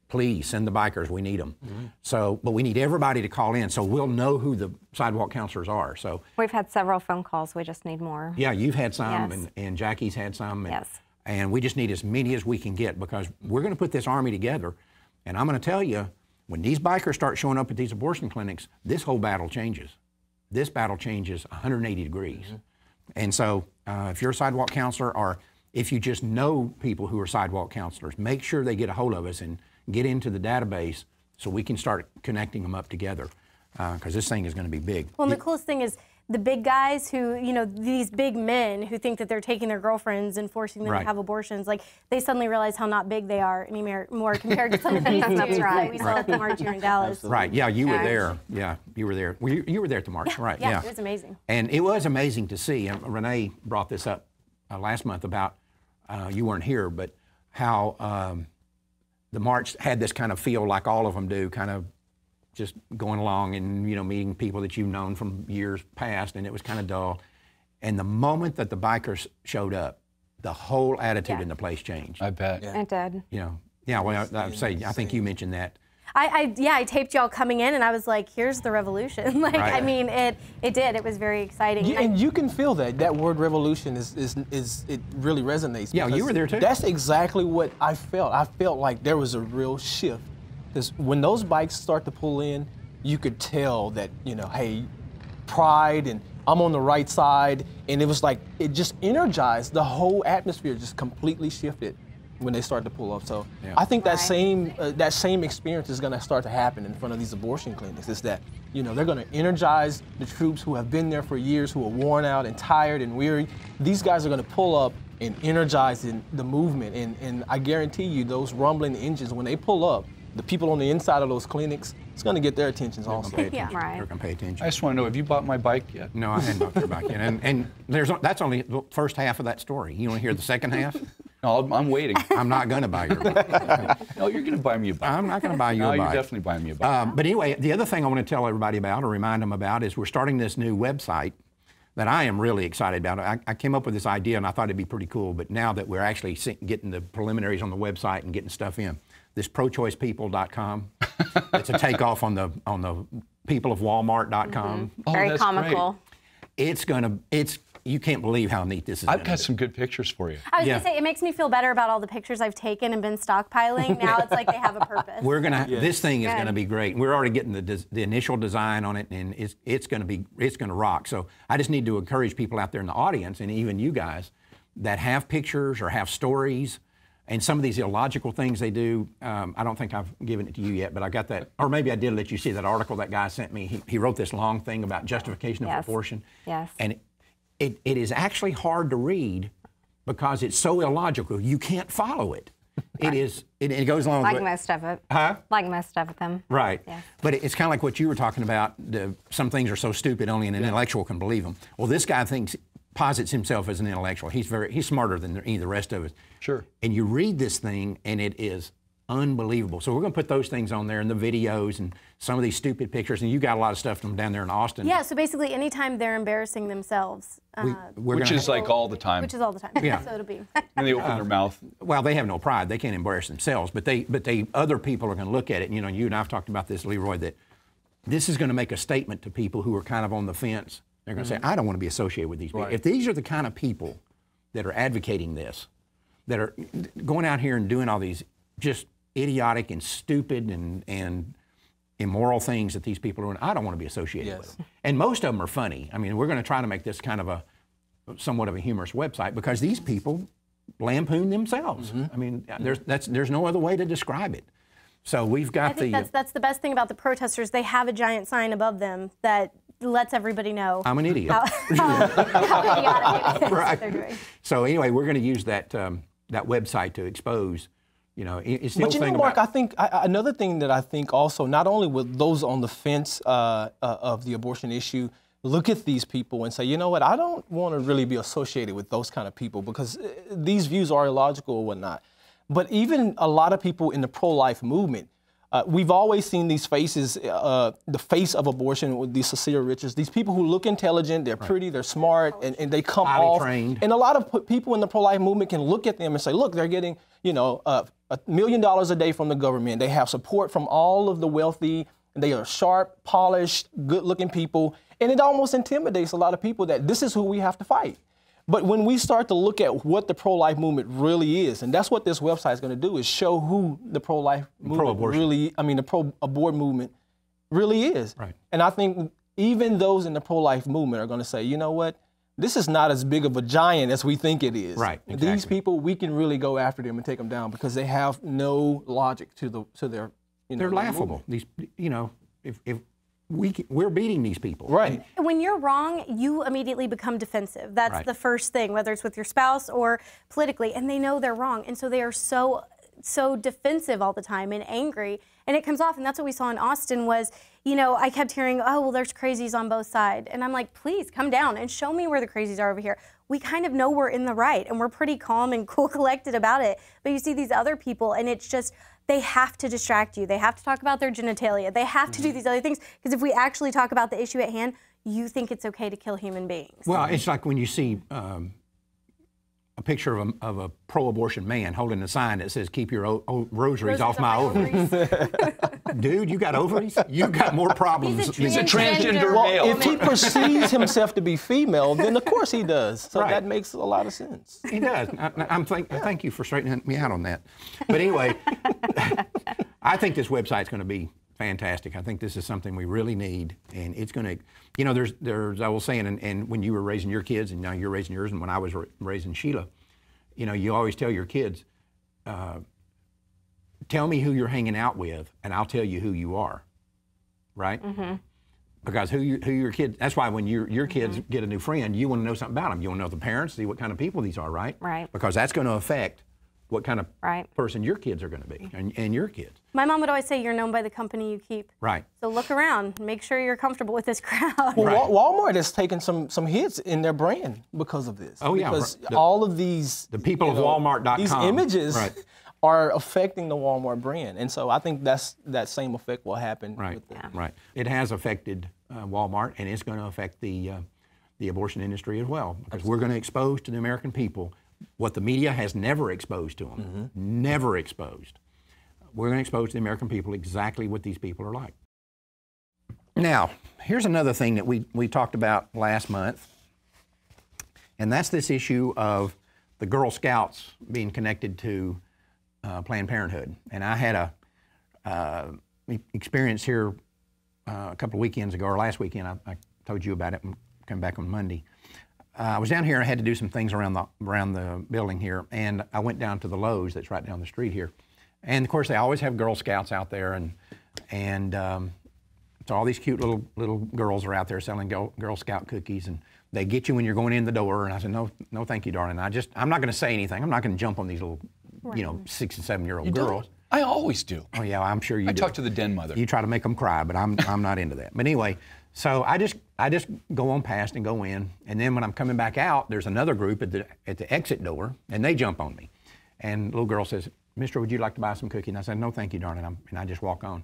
please send the bikers. We need them. So, but we need everybody to call in so we'll know who the sidewalk counselors are. So We've had several phone calls. We just need more. yeah, you've had some, Yes. and Jackie's had some. And, Yes. and we just need as many as we can get, because we're going to put this army together. And I'm going to tell you, when these bikers start showing up at these abortion clinics, this whole battle changes. This battle changes 180 degrees. And so if you're a sidewalk counselor, or if you just know people who are sidewalk counselors, make sure they get a hold of us and get into the database so we can start connecting them up together, because this thing is going to be big. Well, and the coolest thing is the big guys who, you know, these big men who think that they're taking their girlfriends and forcing them Right. to have abortions, like they suddenly realize how not big they are anymore compared to some of these dudes that right. we saw at the march here in Dallas. Right, yeah, you were there. Yeah, you were there. Well, you were there at the march, right? Yeah, it was amazing. And it was amazing to see, and Renee brought this up last month about, you weren't here, but how the march had this kind of feel like all of them do, kind of just going along and, you know, meeting people that you've known from years past, and it was kind of dull. And the moment that the bikers showed up, the whole attitude Yeah. in the place changed. I bet. It did. You know, yeah, well, I think you mentioned that. I taped y'all coming in, and I was like, "Here's the revolution." Like, Right. I mean, it did. It was very exciting. And you can feel that word revolution is it really resonates. Yeah, you because were there too. That's exactly what I felt. I felt like there was a real shift, because when those bikes start to pull in, you could tell that, you know, hey, pride, and I'm on the right side, and it was like it just energized the whole atmosphere, just completely shifted when they start to pull up. So Yeah. I think Right. that same experience is going to start to happen in front of these abortion clinics. Is that, you know, they're going to energize the troops who have been there for years, who are worn out and tired and weary. These guys are going to pull up and energize the movement. And I guarantee you, those rumbling engines, when they pull up, the people on the inside of those clinics, it's going to get their attentions also. Pay attention. Right. They're going to pay attention. I just want to know, have you bought my bike yet? No, I hadn't bought your bike yet. And that's only the first half of that story. You want to hear the second half? No, I'm waiting. I'm not going to buy your bike. No, you're going to buy me a bike. I'm not going to buy you No, a you're bike. definitely buying me a bike. But anyway, the other thing I want to tell everybody about, or remind them about, is we're starting this new website that I am really excited about. I came up with this idea and I thought it'd be pretty cool, but now that we're actually getting the preliminaries on the website and getting stuff in, this prochoicepeople.com, it's a takeoff on the peopleofwalmart.com. Oh, Very that's comical. great. You can't believe how neat this is. I've gonna got be. some good pictures for you. I was Yeah. gonna say, it makes me feel better about all the pictures I've taken and been stockpiling. Now it's like they have a purpose. We're gonna. This thing is Good. gonna be great. We're already getting the initial design on it, and it's gonna rock. So I just need to encourage people out there in the audience, and even you guys, that have pictures or have stories, and some of these illogical things they do. I don't think I've given it to you yet, but I got that, or maybe I did let you see that article that guy sent me. He wrote this long thing about justification of Yes. abortion. Yes. And it is actually hard to read because it's so illogical. You can't follow it. It is. It goes along Like with most of it. Huh? Like most of them. Right. Yeah. But it's kind of like what you were talking about. Some things are so stupid only an intellectual can believe them. Well, this guy posits himself as an intellectual. He's smarter than any of the rest of us. Sure. And you read this thing, and it is unbelievable. So we're going to put those things on there, and the videos, and some of these stupid pictures. And you got a lot of stuff from down there in Austin. Yeah, so basically anytime they're embarrassing themselves, We're Which gonna- is like all the time. which is all the time. Yeah. So it'll be. When they open their mouth. Well, they have no pride. They can't embarrass themselves, but other people are going to look at it. And, you know, you and I've talked about this, Leroy, that this is going to make a statement to people who are kind of on the fence. They're going to say, I don't want to be associated with these people. Right. If these are the kind of people that are advocating this, that are going out here and doing all these just idiotic and stupid and immoral things that these people are doing, I don't want to be associated with them. And most of them are funny. I mean, we're going to try to make this kind of somewhat of a humorous website because these people lampoon themselves. I mean, there's no other way to describe it. So we've got I think that's the best thing about the protesters. They have a giant sign above them that lets everybody know I'm an idiot. how idiotic it is Right. what they're doing. So anyway, we're going to use that that website to expose, You know, it's the old But you know, thing Mark, about, I think another thing that I think also, not only with those on the fence of the abortion issue, look at these people and say, you know what, I don't want to really be associated with those kind of people because these views are illogical or whatnot. But even a lot of people in the pro-life movement, we've always seen these faces, the face of abortion with these Cecilia Richards, these people who look intelligent, they're pretty, they're smart, and they come Highly off. trained. And a lot of people in the pro-life movement can look at them and say, look, they're getting, you know, $1 million a day from the government. They have support from all of the wealthy. They are sharp, polished, good-looking people. And it almost intimidates a lot of people that this is who we have to fight. But when we start to look at what the pro-life movement really is, and that's what this website is going to do, is show who the pro-life movement really, the pro-abort movement really is. Right. And I think even those in the pro-life movement are going to say, you know what, this is not as big of a giant as we think it is. Right, exactly. These people, we can really go after them and take them down because they have no logic to their, you know, they're their laughable. movement. These, you know, if we're beating these people. Right. When you're wrong, you immediately become defensive. That's Right. the first thing, whether it's with your spouse or politically, and they know they're wrong. And so they are so defensive all the time and angry, and it comes off. And that's what we saw in Austin was, you know, I kept hearing, oh, well, there's crazies on both sides. And I'm like, please come down and show me where the crazies are over here. We kind of know we're in the right, and we're pretty calm and cool collected about it. But you see these other people, and it's just, they have to distract you. They have to talk about their genitalia. They have to do these other things. Because if we actually talk about the issue at hand, you think it's okay to kill human beings. Well, it's like when you see a picture of a pro-abortion man holding a sign that says, keep your rosaries off my ovaries. Dude, you got ovaries? You got more problems. He's a transgender Well, male. if he perceives himself to be female, then of course he does. So Right. that makes a lot of sense. He does. Thank you for straightening me out on that. But anyway, I think this website's going to be fantastic. I think this is something we really need, and it's going to, you know, there's I was saying, and when you were raising your kids, and now you're raising yours, and when I was raising Sheila, you know, you always tell your kids, tell me who you're hanging out with, and I'll tell you who you are, right? Mm-hmm. Because who your kids, that's why when your kids get a new friend, you want to know something about them. You want to know the parents, see what kind of people these are, right? Right. Because that's going to affect what kind of Right. person your kids are going to be, and your kids. My mom would always say, you're known by the company you keep. Right. So look around. Make sure you're comfortable with this crowd. Well, Right. Walmart has taken some hits in their brand because of this. Oh, yeah. Because The- all of these the people you of know, Walmart.com. these images Right. are affecting the Walmart brand, and so I think that same effect will happen. Right, With the, right. It has affected Walmart, and it's going to affect the abortion industry as well, because we're going to expose to the American people what the media has never exposed to them, never exposed. We're going to expose to the American people exactly what these people are like. Now, here's another thing that we talked about last month, and that's this issue of the Girl Scouts being connected to Planned Parenthood. And I had a experience here a couple of weekends ago, or last weekend. I told you about it and come back on Monday. I was down here and I had to do some things around the building here, and I went down to the Lowe's that's right down the street here. And of course, they always have Girl Scouts out there, and so all these cute little girls are out there selling Girl Scout cookies, and they get you when you're going in the door. And I said, no, thank you, darling. I'm not going to say anything. I'm not going to jump on these little, 6 and 7 year old girls. I always do. Oh yeah, I'm sure you do. I talk to the den mother. You try to make them cry, but I'm not into that. But anyway, so I just go on past and go in, and then when I'm coming back out, there's another group at the exit door, and they jump on me. And the little girl says, "Mister, would you like to buy some cookies?" And I said, "No, thank you, darling." And I just walk on.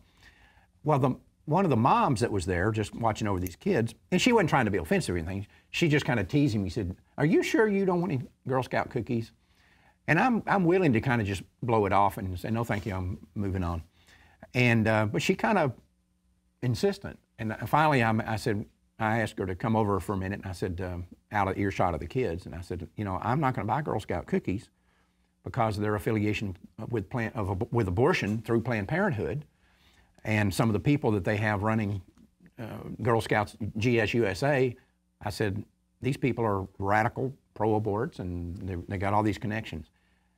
Well, one of the moms that was there, just watching over these kids, and she wasn't trying to be offensive or anything. She just kind of teased me. Said, "Are you sure you don't want any Girl Scout cookies?" And I'm willing to kind of just blow it off and say, "No, thank you, I'm moving on." And but she kind of insistent. And finally, I asked her to come over for a minute, and I said, out of earshot of the kids, and I said, I'm not going to buy Girl Scout cookies because of their affiliation with abortion through Planned Parenthood, and some of the people that they have running Girl Scouts GSUSA. I said, these people are radical pro-aborts, and they got all these connections.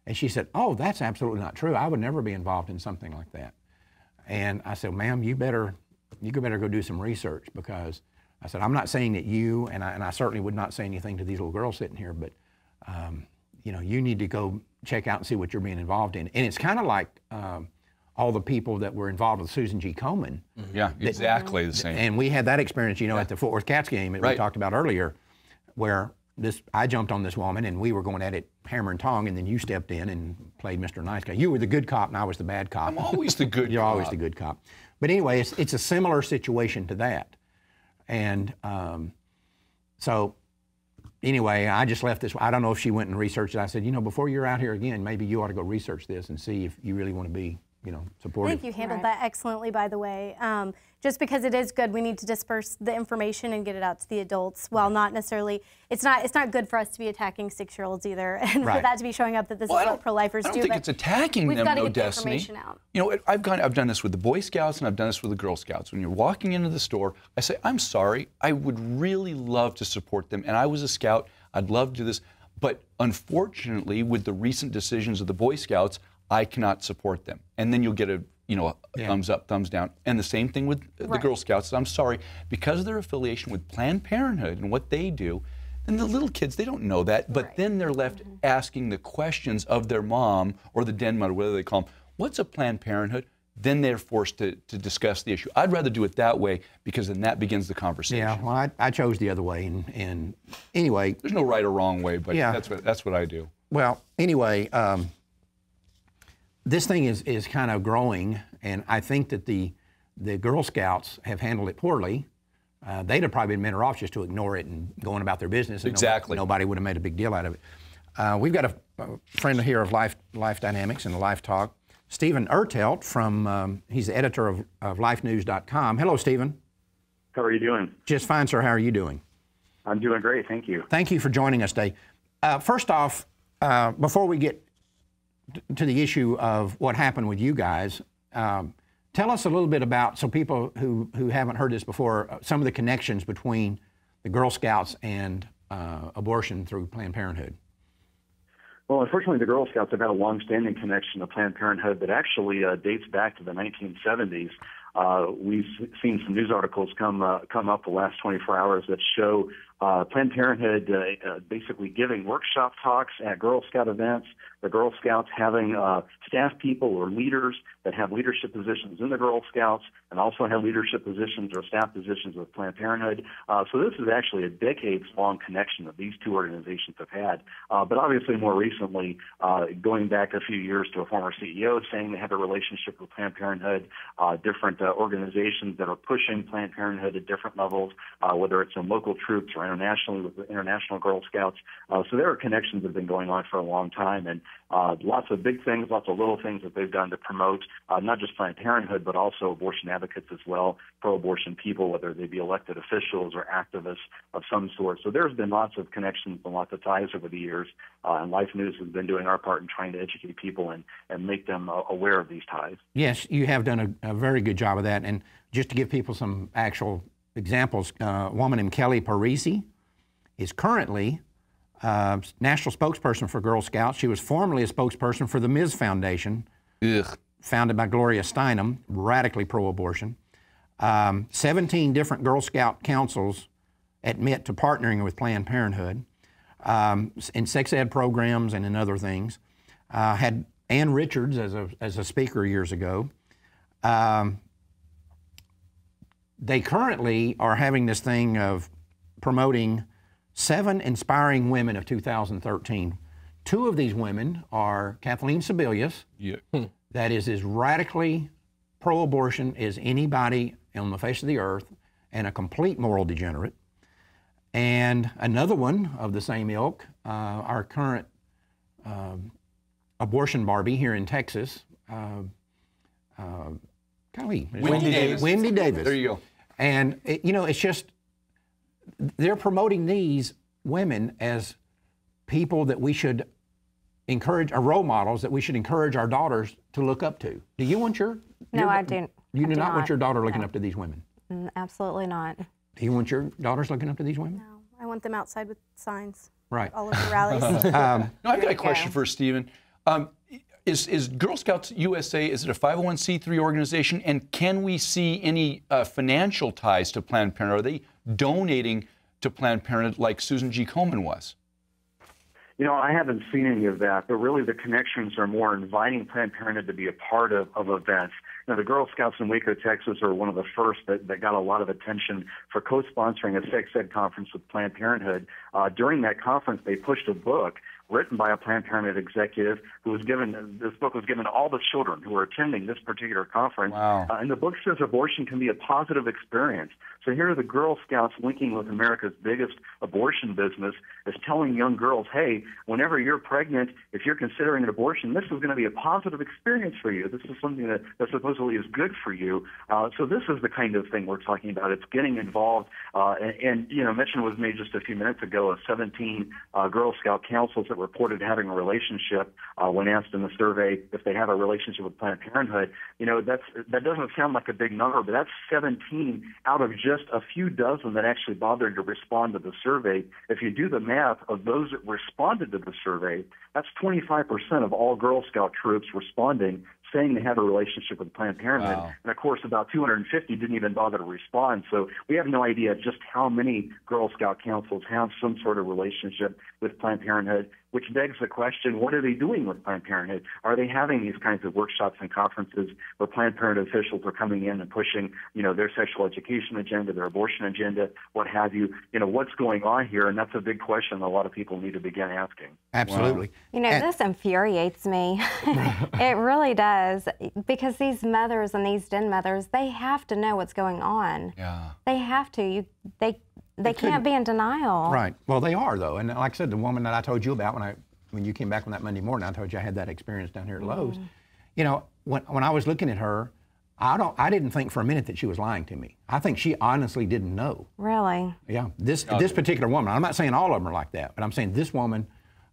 And she said, "Oh, that's absolutely not true. I would never be involved in something like that." And I said, "Ma'am, you better go do some research, because," I said, "I'm not saying that you, and I certainly would not say anything to these little girls sitting here, but you need to go check out and see what you're being involved in. And it's kind of like all the people that were involved with Susan G. Komen. Yeah, exactly the same. And we had that experience, you know, at the Fort Worth Cats game that we talked about earlier, where I jumped on this woman and we were going at it hammer and tong, and then you stepped in and played Mr. Nice Guy. You were the good cop and I was the bad cop. I'm always the good You're cop. always the good cop. But anyway, it's a similar situation to that. And so anyway, I just left this. I don't know if she went and researched it. I said, you know, before you're out here again, maybe you ought to go research this and see if you really want to be, you know, supportive. I think you handled that excellently, by the way. Just because it is good, we need to disperse the information and get it out to the adults. While not necessarily, it's not good for us to be attacking 6-year-olds either, and for that to be showing up that this is what pro-lifers do. I don't think it's attacking them, no, Destiny. Information out. You know, I've done this with the Boy Scouts and I've done this with the Girl Scouts. When you're walking into the store, I say, I'm sorry, I would really love to support them, and I was a Scout, I'd love to do this, but unfortunately, with the recent decisions of the Boy Scouts, I cannot support them. And then you'll get a thumbs up, thumbs down. And the same thing with the Girl Scouts. I'm sorry, because of their affiliation with Planned Parenthood and what they do, and the little kids, they don't know that, but then they're left asking the questions of their mom or the den mother, whatever they call them, what's a Planned Parenthood? Then they're forced to discuss the issue. I'd rather do it that way because then that begins the conversation. Yeah, well, I chose the other way. And anyway. There's no right or wrong way, but that's what I do. Well, anyway, this thing is kind of growing, and I think that the Girl Scouts have handled it poorly. They'd have probably been better off just to ignore it and going about their business. And nobody would have made a big deal out of it. We've got a friend here of Life Dynamics and Life Talk, Stephen Ertelt from, he's the editor of LifeNews.com. Hello, Stephen. How are you doing? Just fine, sir. How are you doing? I'm doing great, thank you. Thank you for joining us today. First off, before we get to the issue of what happened with you guys, tell us a little bit about, so people who haven't heard this before, some of the connections between the Girl Scouts and abortion through Planned Parenthood. Well, unfortunately, the Girl Scouts have had a long-standing connection to Planned Parenthood that actually dates back to the 1970s. We've seen some news articles come up the last 24 hours that show Planned Parenthood basically giving workshop talks at Girl Scout events, the Girl Scouts having staff people or leaders that have leadership positions in the Girl Scouts and also have leadership positions or staff positions with Planned Parenthood. So this is actually a decades-long connection that these two organizations have had. But obviously more recently, going back a few years to a former CEO saying they have a relationship with Planned Parenthood, different organizations that are pushing Planned Parenthood at different levels, whether it's in local troops or internationally with the International Girl Scouts. So there are connections that have been going on for a long time, and lots of big things, lots of little things that they've done to promote not just Planned Parenthood, but also abortion advocates as well, pro-abortion people, whether they be elected officials or activists of some sort. So there's been lots of connections and lots of ties over the years, and Life News has been doing our part in trying to educate people and make them aware of these ties. Yes, you have done a very good job of that. And just to give people some actual examples, a woman named Kelly Parisi is currently national spokesperson for Girl Scouts. She was formerly a spokesperson for the Ms. Foundation, founded by Gloria Steinem, radically pro-abortion. 17 different Girl Scout councils admit to partnering with Planned Parenthood in sex ed programs and in other things. Had Ann Richards as a speaker years ago. They currently are having this thing of promoting 7 Inspiring Women of 2013. 2 of these women are Kathleen Sebelius, that is as radically pro-abortion as anybody on the face of the earth and a complete moral degenerate. And another one of the same ilk, our current abortion Barbie here in Texas, Wendy Davis. Wendy Davis. There you go. And, it's just, they're promoting these women as people that we should encourage, or role models that we should encourage our daughters to look up to. Do you want your... No, I don't. You do not want your daughter looking up to these women? Absolutely not. Do you want your daughters looking up to these women? No, I want them outside with signs. Right. All over rallies. I've got a question for Stephen. Is Girl Scouts USA, is it a 501c3 organization, and can we see any financial ties to Planned Parenthood? Are they donating to Planned Parenthood like Susan G. Komen was? You know, I haven't seen any of that, but really the connections are more inviting Planned Parenthood to be a part of events. You know, the Girl Scouts in Waco, Texas are one of the first that got a lot of attention for co-sponsoring a sex ed conference with Planned Parenthood. During that conference, they pushed a book written by a Planned Parenthood executive who was given, this book was given to all the children who were attending this particular conference. Wow. And the book says abortion can be a positive experience. So here are the Girl Scouts linking with America's biggest abortion business, is telling young girls, hey, whenever you're pregnant, if you're considering an abortion, this is going to be a positive experience for you. This is something that supposedly is good for you. So this is the kind of thing we're talking about. It's getting involved. And you know, mention was made just a few minutes ago of 17 Girl Scout councils that reported having a relationship when asked in the survey if they have a relationship with Planned Parenthood. You know, that doesn't sound like a big number, but that's 17 out of just a few dozen that actually bothered to respond to the survey. If you do the math of those that responded to the survey, that's 25% of all Girl Scout troops responding, saying they have a relationship with Planned Parenthood. Wow. And of course, about 250 didn't even bother to respond. So we have no idea just how many Girl Scout councils have some sort of relationship with Planned Parenthood, which begs the question, what are they doing with Planned Parenthood? Are they having these kinds of workshops and conferences where Planned Parenthood officials are coming in and pushing, you know, their sexual education agenda, their abortion agenda, what have you? You know, what's going on here? And that's a big question a lot of people need to begin asking. Absolutely. Wow. You know, this infuriates me. It really does, because these mothers and these den mothers, they have to know what's going on. Yeah. They have to. They can't be in denial. Right. Well, they are, though. And like I said, the woman that I told you about when you came back on that Monday morning, I told you I had that experience down here at Lowe's. You know, when I was looking at her, I didn't think for a minute that she was lying to me. I think she honestly didn't know. Really? Yeah. This particular woman, I'm not saying all of them are like that, but I'm saying this woman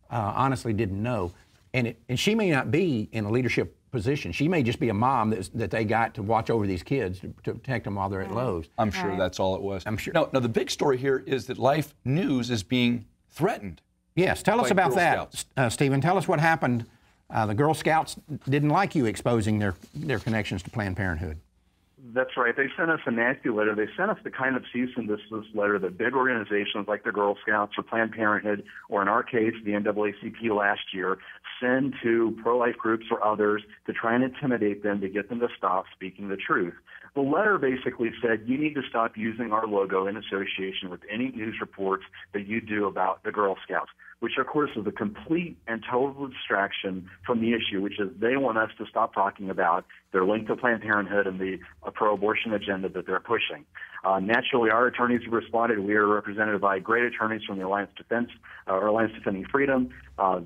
honestly didn't know. And she may not be in a leadership position. She may just be a mom that they got to watch over these kids to protect them while they're at Lowe's. I'm sure that's all it was. I'm sure. No, the big story here is that Life News is being threatened. Yes, tell us about Girl that, Stephen. Tell us what happened. The Girl Scouts didn't like you exposing their connections to Planned Parenthood. That's right. They sent us a nasty letter. They sent us the kind of cease and desist letter that big organizations like the Girl Scouts or Planned Parenthood, or in our case, the NAACP last year, send to pro-life groups or others to try and intimidate them to get them to stop speaking the truth. The letter basically said, you need to stop using our logo in association with any news reports that you do about the Girl Scouts, which of course is a complete and total distraction from the issue, which is they want us to stop talking about their link to Planned Parenthood and the pro-abortion agenda that they're pushing. Naturally, our attorneys have responded. We are represented by great attorneys from the Alliance Defending Freedom.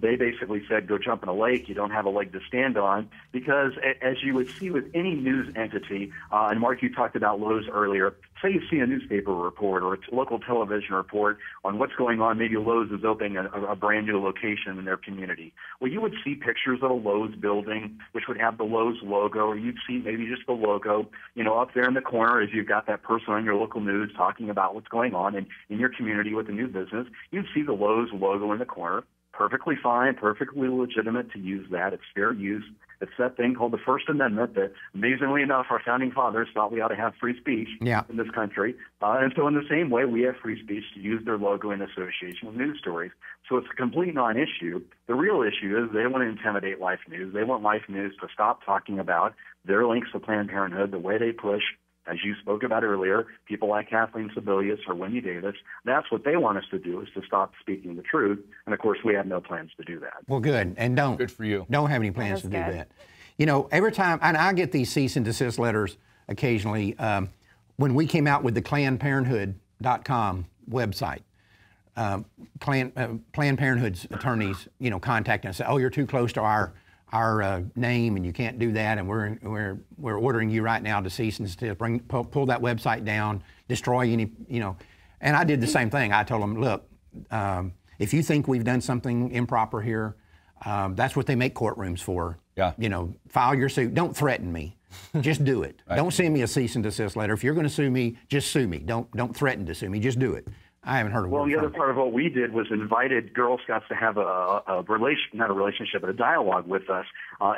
They basically said, go jump in a lake. You don't have a leg to stand on, because as you would see with any news entity, and Mark, you talked about Lowe's earlier, say you see a newspaper report or a local television report on what's going on. Maybe Lowe's is opening a brand new location in their community. Well, you would see pictures of a Lowe's building, which would have the Lowe's logo, or you'd see maybe just the logo, you know, up there in the corner as you've got that person on your local news talking about what's going on in your community with the new business. You'd see the Lowe's logo in the corner. Perfectly fine, perfectly legitimate to use that. It's fair use. It's that thing called the First Amendment that, amazingly enough, our founding fathers thought we ought to have free speech in this country. And so in the same way, we have free speech to use their logo in association with news stories. So it's a complete non-issue. The real issue is they want to intimidate Life News. They want Life News to stop talking about their links to Planned Parenthood, the way they push, as you spoke about earlier, people like Kathleen Sebelius or Wendy Davis. That's what they want us to do, is to stop speaking the truth. And of course, we have no plans to do that. Well, good. And Good for you. Don't have any plans to do that. You know, every time, and I get these cease and desist letters occasionally. When we came out with the PlannedParenthood.com website, Planned Parenthood's attorneys, you know, contacted us and said, oh, you're too close to our name, and you can't do that, and we're ordering you right now to cease and desist, pull that website down, destroy any, you know. And I did the same thing. I told them, look, if you think we've done something improper here, that's what they make courtrooms for. Yeah. You know, file your suit. Don't threaten me. Just do it. Right. Don't send me a cease and desist letter. If you're going to sue me, just sue me. Don't threaten to sue me. Just do it. I haven't heard of Well, word the other from. part of what we did was invited Girl Scouts to have a not a relationship, but a dialogue with us.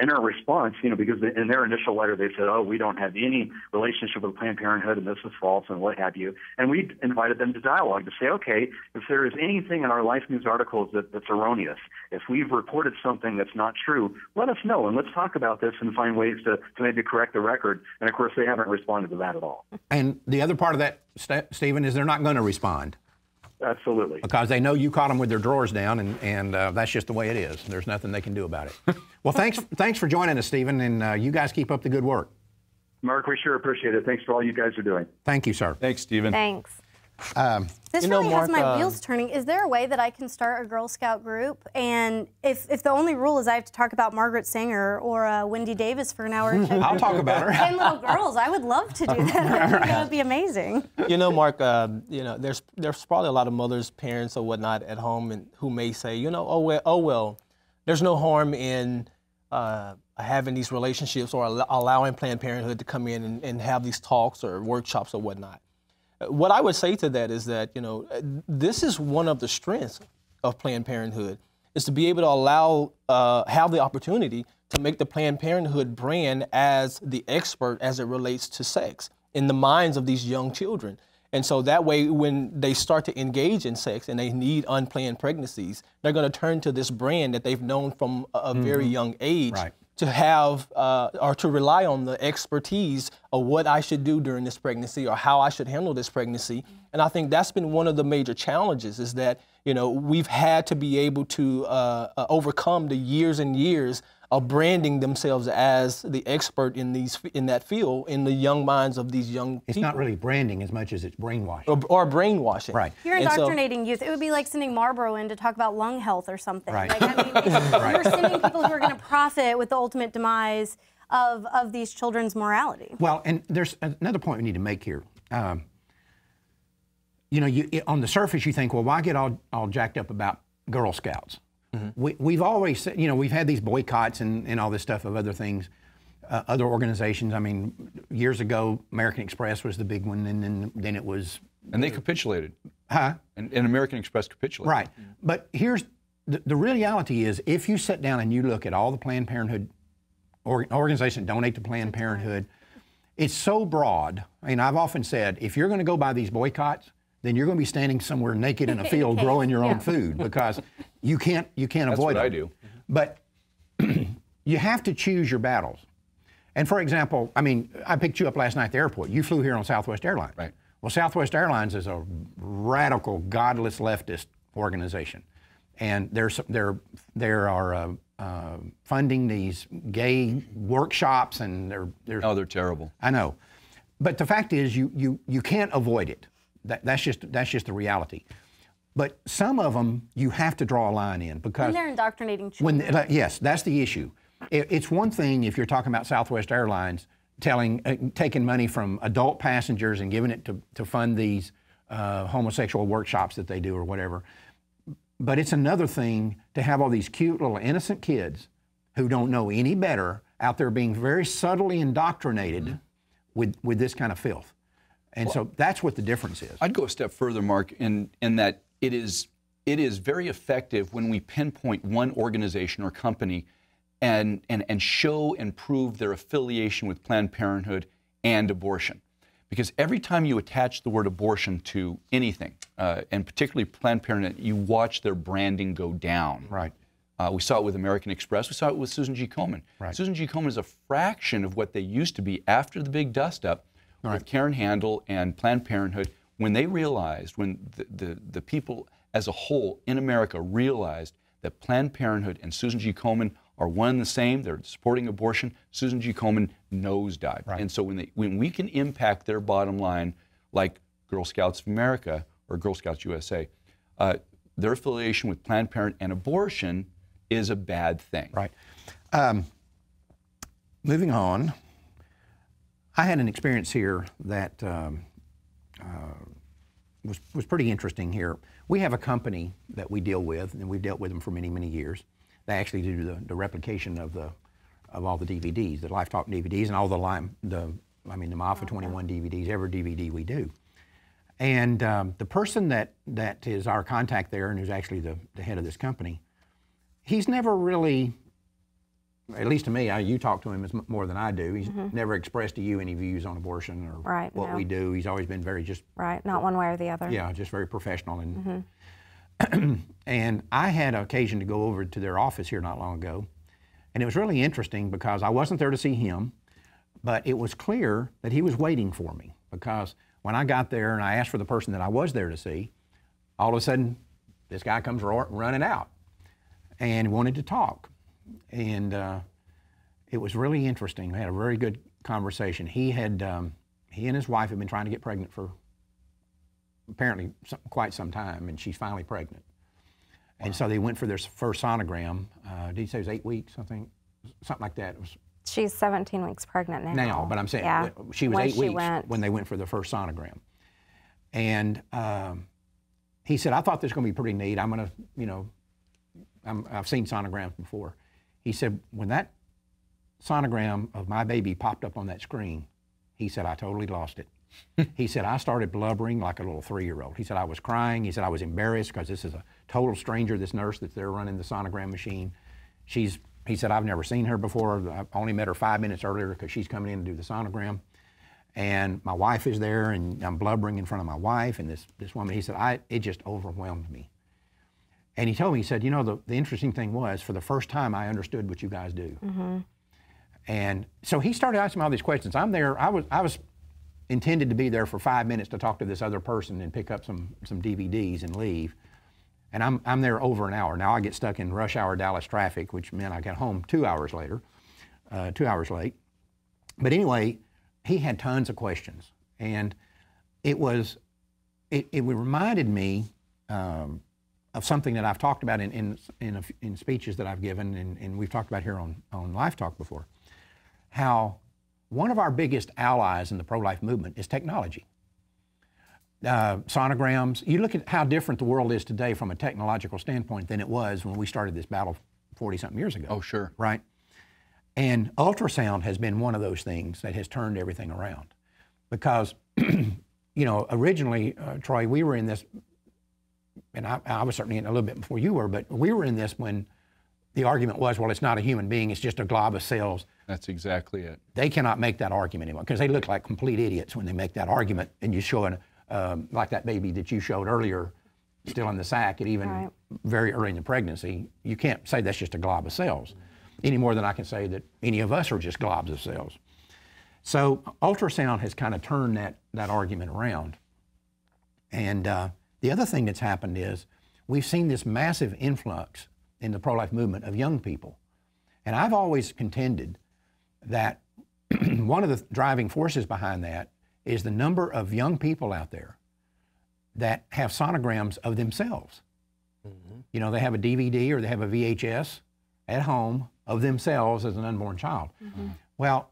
In our response, because in their initial letter they said, "Oh, we don't have any relationship with Planned Parenthood, and this is false, and what have you." And we invited them to dialogue to say, "Okay, if there is anything in our Life News articles that's erroneous, if we've reported something that's not true, let us know, and let's talk about this and find ways to maybe correct the record." And of course, they haven't responded to that at all. And the other part of that, Stephen, is they're not going to respond. Absolutely. Because they know you caught them with their drawers down, and that's just the way it is. There's nothing they can do about it. Well, thanks for joining us, Stephen, and you guys keep up the good work. Mark, we sure appreciate it. Thanks for all you guys are doing. Thank you, sir. Thanks, Stephen. Thanks. This You know, really has Mark, my wheels turning. Is there a way that I can start a Girl Scout group? And if the only rule is I have to talk about Margaret Sanger or Wendy Davis for an hour, I'll talk about her. 10 little girls, I would love to do that. I think that would be amazing. You know, Mark, there's probably a lot of mothers, parents, or whatnot at home and who may say, oh well, there's no harm in having these relationships or allowing Planned Parenthood to come in and have these talks or workshops or whatnot. What I would say to that is that, this is one of the strengths of Planned Parenthood, is to be able to have the opportunity to make the Planned Parenthood brand as the expert as it relates to sex in the minds of these young children. And so that way, when they start to engage in sex and they need unplanned pregnancies, they're going to turn to this brand that they've known from a very young age. Right. To have or to rely on the expertise of what I should do during this pregnancy or how I should handle this pregnancy. And I think that's been one of the major challenges, is that, we've had to be able to overcome the years and years of branding themselves as the expert in that field in the young minds of these young people. It's not really branding as much as it's brainwashing. Or brainwashing. Right. You're indoctrinating youth. It would be like sending Marlboro in to talk about lung health or something. Right. Like, I mean, you're sending people who are going to profit with the ultimate demise of these children's morality. Well, and there's another point we need to make here. On the surface, you think, well, why get all jacked up about Girl Scouts? Mm-hmm. We've always said, we've had these boycotts and all this stuff of other things, other organizations. I mean, years ago, American Express was the big one, and then it was... And they capitulated. Huh? And American Express capitulated. Right. But here's, the reality is, if you sit down and you look at all the Planned Parenthood organizations that donate to Planned Parenthood, it's so broad. I mean, I've often said, if you're going to go by these boycotts, then you're going to be standing somewhere naked in a field growing your own food, because you can't avoid it. That's what I do. But you have to choose your battles. And for example, I mean, I picked you up last night at the airport. You flew here on Southwest Airlines. Right. Well, Southwest Airlines is a radical, godless leftist organization, and they are funding these gay workshops, and they're terrible. I know, but the fact is, you can't avoid it. That's just the reality. But some of them you have to draw a line in, because when they're indoctrinating children. Yes, that's the issue. It's one thing if you're talking about Southwest Airlines taking money from adult passengers and giving it to fund these homosexual workshops that they do or whatever. But it's another thing to have all these cute little innocent kids who don't know any better out there being very subtly indoctrinated with this kind of filth. And so that's what the difference is. I'd go a step further, Mark, in that it is very effective when we pinpoint one organization or company and show and prove their affiliation with Planned Parenthood and abortion. Because every time you attach the word abortion to anything, and particularly Planned Parenthood, you watch their branding go down. Right. We saw it with American Express. We saw it with Susan G. Komen. Right. Susan G. Komen is a fraction of what they used to be after the big dust-up with Karen Handel and Planned Parenthood, when they realized, when the people as a whole in America realized that Planned Parenthood and Susan G. Komen are one and the same, they're supporting abortion, Susan G. Komen nosedived. Right. And so when we can impact their bottom line, like Girl Scouts of America or Girl Scouts USA, their affiliation with Planned Parenthood and abortion is a bad thing. Right. Moving on, I had an experience here that was pretty interesting here. We have a company that we deal with, and we've dealt with them for many, many years. They actually do the replication of all the DVDs, the Lifetalk DVDs, and all the Alpha 21 DVDs, every DVD we do. And the person that is our contact there and who's actually the head of this company, he's never really, at least to me, you talk to him more than I do. He's never expressed to you any views on abortion or what we do. He's always been very just... Right, not one way or the other. Yeah, just very professional. And, and I had an occasion to go over to their office here not long ago. And it was really interesting because I wasn't there to see him, but it was clear that he was waiting for me, because when I got there and I asked for the person that I was there to see, all of a sudden this guy comes running out and wanted to talk. And it was really interesting. We had a very good conversation. He and his wife had been trying to get pregnant for apparently quite some time, and she's finally pregnant. Wow. And so they went for their first sonogram. Did he say it was 8 weeks, something like that? It was. She's 17 weeks pregnant now. Now, but I'm saying she was 8 weeks when they went for the first sonogram. And he said, I thought this was going to be pretty neat. I'm going to, I've seen sonograms before. He said, when that sonogram of my baby popped up on that screen, he said, I totally lost it. He said, I started blubbering like a little 3-year-old. He said, I was crying. He said, I was embarrassed because this is a total stranger, this nurse that's there running the sonogram machine. He said, I've never seen her before. I only met her 5 minutes earlier because she's coming in to do the sonogram. And my wife is there, and I'm blubbering in front of my wife and this woman. He said, it just overwhelmed me. And he told me, he said, the interesting thing was, for the first time, I understood what you guys do. And so he started asking me all these questions. I'm there, I was intended to be there for 5 minutes to talk to this other person and pick up some DVDs and leave. And I'm there over an hour. Now I get stuck in rush hour Dallas traffic, which meant I got home 2 hours later, 2 hours late. But anyway, he had tons of questions. And it reminded me of something that I've talked about in speeches that I've given, and we've talked about here on Life Talk before, how one of our biggest allies in the pro-life movement is technology. Sonograms, you look at how different the world is today from a technological standpoint than it was when we started this battle 40-something years ago. Oh, sure. Right? And ultrasound has been one of those things that has turned everything around. Because, originally, Troy, we were in this, and I was certainly in a little bit before you were, but we were in this when the argument was, well, it's not a human being, it's just a glob of cells. That's exactly it. They cannot make that argument anymore, because they look like complete idiots when they make that argument, and you show like that baby that you showed earlier, still in the sac, and even very early in the pregnancy, you can't say that's just a glob of cells, any more than I can say that any of us are just globs of cells. So ultrasound has kind of turned that argument around. And the other thing that's happened is we've seen this massive influx in the pro-life movement of young people. And I've always contended that one of the driving forces behind that is the number of young people out there that have sonograms of themselves. They have a DVD or they have a VHS at home of themselves as an unborn child. Well,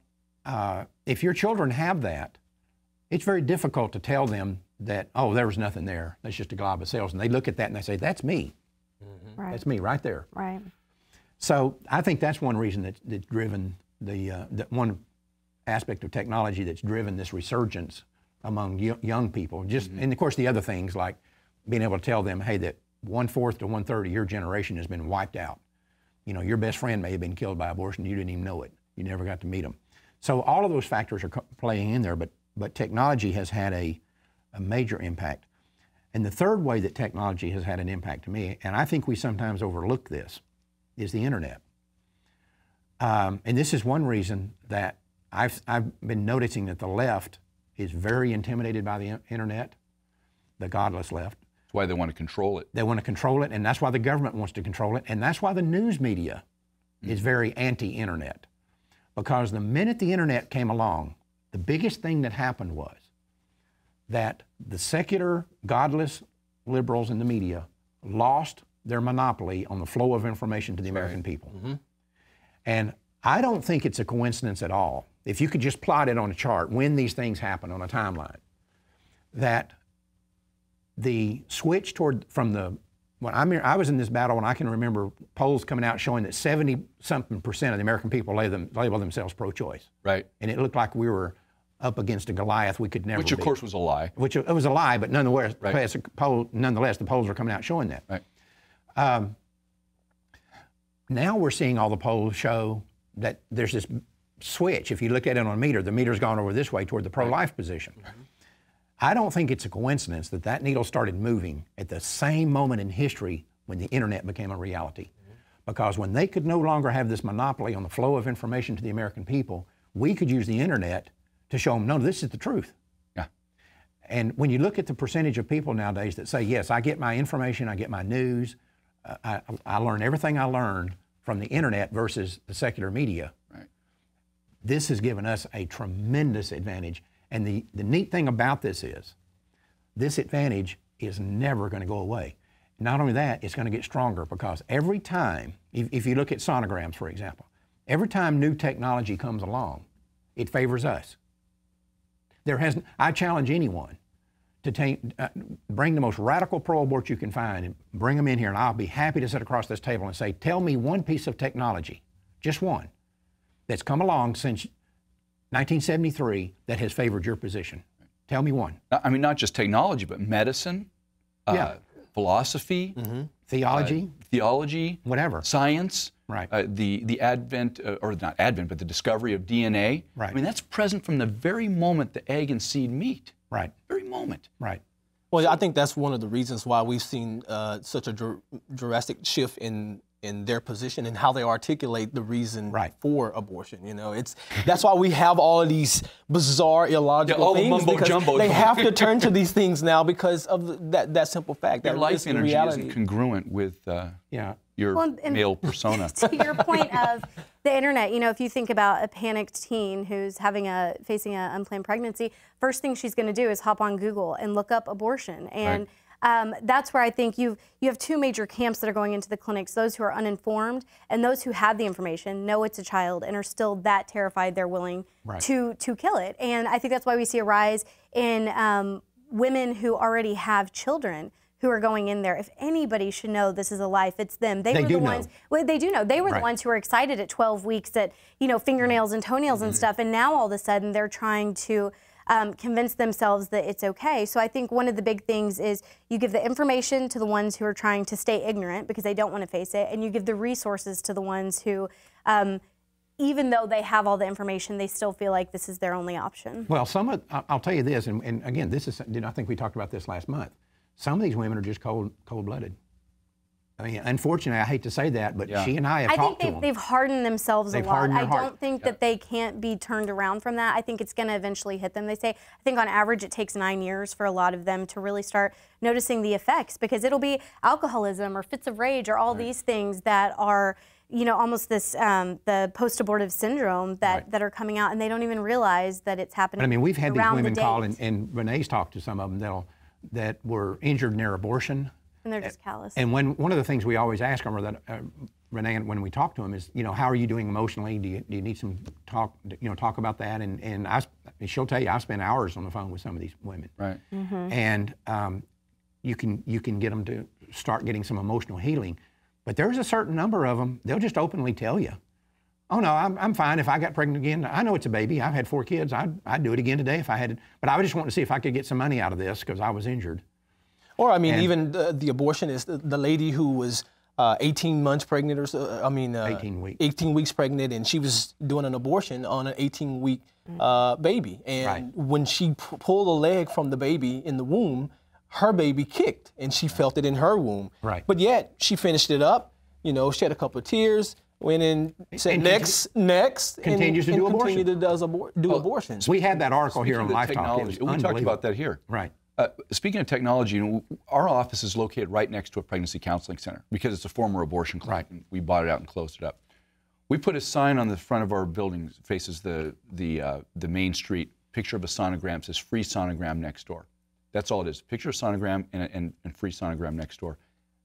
if your children have that, it's very difficult to tell them that, oh, there was nothing there, that's just a glob of cells. And they look at that and they say, that's me. That's me right there. Right. So I think that's one reason that's driven that one aspect of technology that's driven this resurgence among young people. And of course the other things like being able to tell them, hey, that 1/4 to 1/3 of your generation has been wiped out. Your best friend may have been killed by abortion, you didn't even know it. You never got to meet them. So all of those factors are playing in there, but technology has had a major impact. And the third way that technology has had an impact to me, and I think we sometimes overlook this, is the internet. And this is one reason that I've been noticing that the left is very intimidated by the internet, the godless left. That's why they want to control it. They want to control it, and that's why the government wants to control it, and that's why the news media is very anti-internet. Because the minute the internet came along, the biggest thing that happened was that the secular, godless liberals in the media lost their monopoly on the flow of information to the American people. And I don't think it's a coincidence at all, if you could just plot it on a chart, when these things happen on a timeline, that the switch I was in this battle, and I can remember polls coming out showing that 70-something% of the American people label themselves pro-choice. Right. And it looked like we were up against a Goliath we could never Which, of beat. course, was a lie. Which it was a lie, but nonetheless, Right. nonetheless, the polls are coming out showing that. Right. Now we're seeing all the polls show that there's this switch. If you look at it on a meter, the meter's gone over this way toward the pro-life position. I don't think it's a coincidence that that needle started moving at the same moment in history when the internet became a reality. Because when they could no longer have this monopoly on the flow of information to the American people, we could use the internet to show them, no, this is the truth. Yeah. And when you look at the percentage of people nowadays that say, yes, I get my information, I get my news, I learn everything I learned from the internet versus the secular media. Right. This has given us a tremendous advantage. And the neat thing about this is, this advantage is never going to go away. Not only that, it's going to get stronger because every time, if you look at sonograms, for example, every time new technology comes along, it favors us. I challenge anyone to bring the most radical pro-abort you can find and bring them in here, and I'll be happy to sit across this table and say, tell me one piece of technology, just one, that's come along since 1973 that has favored your position. Tell me one. I mean, not just technology, but medicine, philosophy, theology, whatever, science, right? The advent, or not advent, but the discovery of DNA. Right. I mean, that's present from the very moment the egg and seed meet. Right. Very moment. Right. Well, I think that's one of the reasons why we've seen such a drastic shift in their position and how they articulate the reason for abortion. You know, that's why we have all of these bizarre, illogical things, because they have to turn to these things now because of that simple fact. Their that life energy reality isn't congruent with your male persona. To your point of the internet, you know, if you think about a panicked teen who's facing an unplanned pregnancy, first thing she's going to do is hop on Google and look up abortion. And that's where I think you have two major camps that are going into the clinics: those who are uninformed and those who have the information, know it's a child, and are still that terrified they're willing to kill it. And I think that's why we see a rise in women who already have children who are going in there. If anybody should know this is a life, it's them. They were the ones. Well, they do know. They were the ones who were excited at 12 weeks at fingernails and toenails and stuff, and now all of a sudden they're trying to convince themselves that it's okay. So I think one of the big things is you give the information to the ones who are trying to stay ignorant because they don't want to face it, and you give the resources to the ones who, even though they have all the information, they still feel like this is their only option. Well, I'll tell you this, and again, I think we talked about this last month. Some of these women are just cold-blooded. I mean, unfortunately, I hate to say that, but she and I have talked to them. I think they've hardened themselves a lot. I don't think that they can't be turned around from that. I think it's going to eventually hit them. They say, I think on average it takes 9 years for a lot of them to really start noticing the effects, because it'll be alcoholism or fits of rage or all these things that are, almost this the post-abortive syndrome that are coming out, and they don't even realize that it's happening. I mean, we've had these women call, date. and Renee's talked to some of them that were injured in their abortion. And they're just callous. And one of the things we always ask them, or that Renee, when we talk to them, is, how are you doing emotionally? Do you need some talk? Talk about that. And she'll tell you, I spent hours on the phone with some of these women. Right. Mm-hmm. And you can get them to start getting some emotional healing, but there's a certain number of them. They'll just openly tell you, "Oh no, I'm fine. If I got pregnant again, I know it's a baby. I've had 4 kids. I'd do it again today if I had it. But I just want to see if I could get some money out of this because I was injured." Or, I mean, even the abortionist, the lady who was 18 months pregnant, 18 weeks. 18 weeks pregnant, and she was doing an abortion on an 18-week baby. And when she pulled a leg from the baby in the womb, her baby kicked, and she felt it in her womb. Right. But yet, she finished it up, shed a couple of tears, went in, said next, continues to do abortion. Do abortions. We had that article here on Life Talk. We talked about that here. Right. Speaking of technology, our office is located right next to a pregnancy counseling center because it's a former abortion clinic. Right. We bought it out and closed it up. We put a sign on the front of our building, faces the main street, picture of a sonogram, says free sonogram next door. That's all it is, picture of sonogram and free sonogram next door.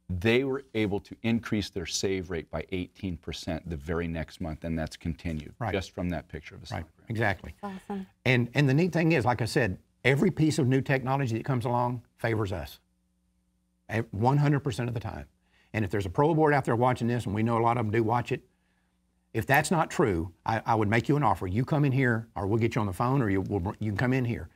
They were able to increase their save rate by 18% the very next month, and that's continued just from that picture of a sonogram. Right, exactly. Awesome. And the neat thing is, like I said, every piece of new technology that comes along favors us 100% of the time. And if there's a pro-abort out there watching this, and we know a lot of them do watch it, If that's not true, I would make you an offer. You come in here, or we'll get you on the phone, or you can come in here,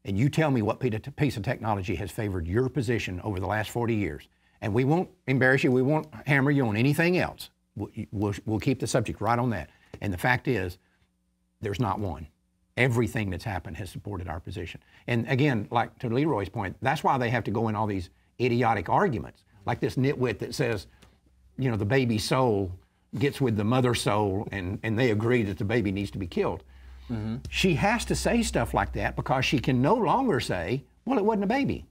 and you tell me what piece of technology has favored your position over the last 40 years. And we won't embarrass you. We won't hammer you on anything else. We'll keep the subject right on that. And the fact is, there's not one. Everything that's happened has supported our position. And again, like to Leroy's point, that's why they have to go in all these idiotic arguments, like this nitwit that says, you know, the baby soul gets with the mother soul, and they agree that the baby needs to be killed. Mm-hmm. She has to say stuff like that because she can no longer say, well, it wasn't a baby.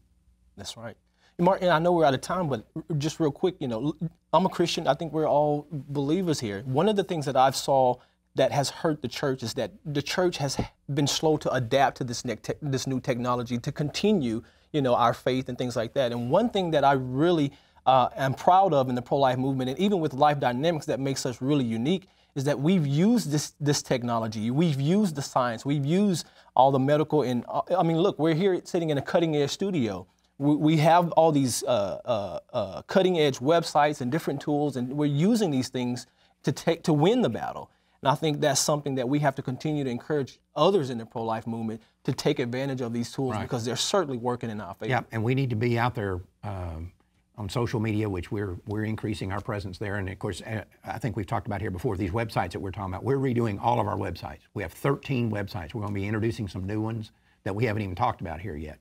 That's right. Martin, I know we're out of time, but just real quick, you know, I'm a Christian. I think we're all believers here. One of the things that I've saw that has hurt the church is that the church has been slow to adapt to this new technology, to continue, you know, our faith and things like that. And one thing that I really am proud of in the pro-life movement, and even with Life Dynamics, that makes us really unique, is that we've used this technology. We've used the science. We've used all the medical. And I mean, look, we're here sitting in a cutting-edge studio. We have all these cutting-edge websites and different tools, and we're using these things to win the battle. And I think that's something that we have to continue to encourage others in the pro-life movement to take advantage of these tools, because they're certainly working in our favor. Yeah, and we need to be out there on social media, which we're increasing our presence there. And of course, I think we've talked about here before, these websites that we're talking about, we're redoing all of our websites. We have 13 websites. We're going to be introducing some new ones that we haven't even talked about here yet.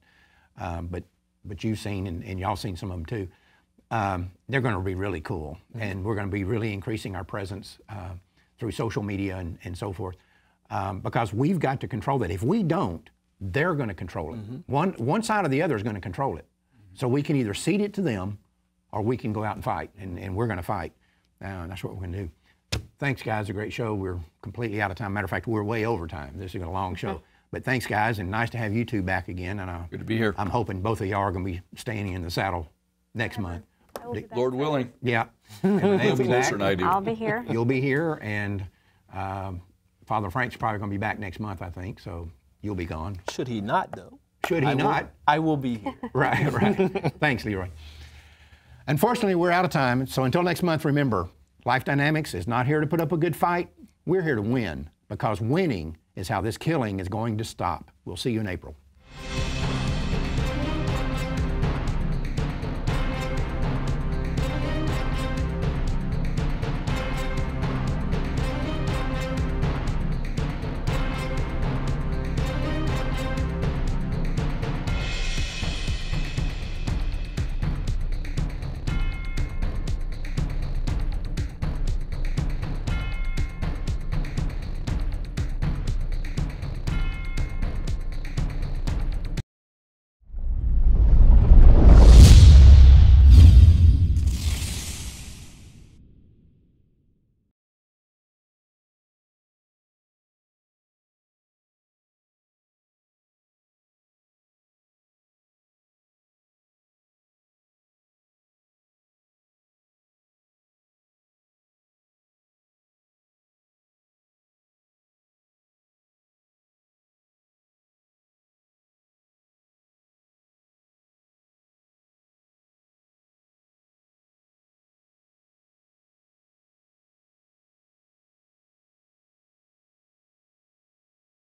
But you've seen, and y'all seen some of them too. They're going to be really cool. And we're going to be really increasing our presence through social media and so forth, because we've got to control that. If we don't, they're going to control it. Mm-hmm. One side or the other is going to control it. So we can either cede it to them, or we can go out and fight, and we're going to fight. That's what we're going to do. Thanks, guys. A great show. We're completely out of time. Matter of fact, we're way over time. This is a long show. But thanks, guys, and nice to have you two back again. And good to be here. I'm hoping both of y'all are going to be staying in the saddle next month. Lord willing. Yeah. They'll be back. I'll be here. You'll be here, and Father Frank's probably going to be back next month, I think, so you'll be gone. Should he not, though? Should he not? I will be here. Right. Thanks, Leroy. Unfortunately, we're out of time, so until next month, remember, Life Dynamics is not here to put up a good fight. We're here to win, because winning is how this killing is going to stop. We'll see you in April.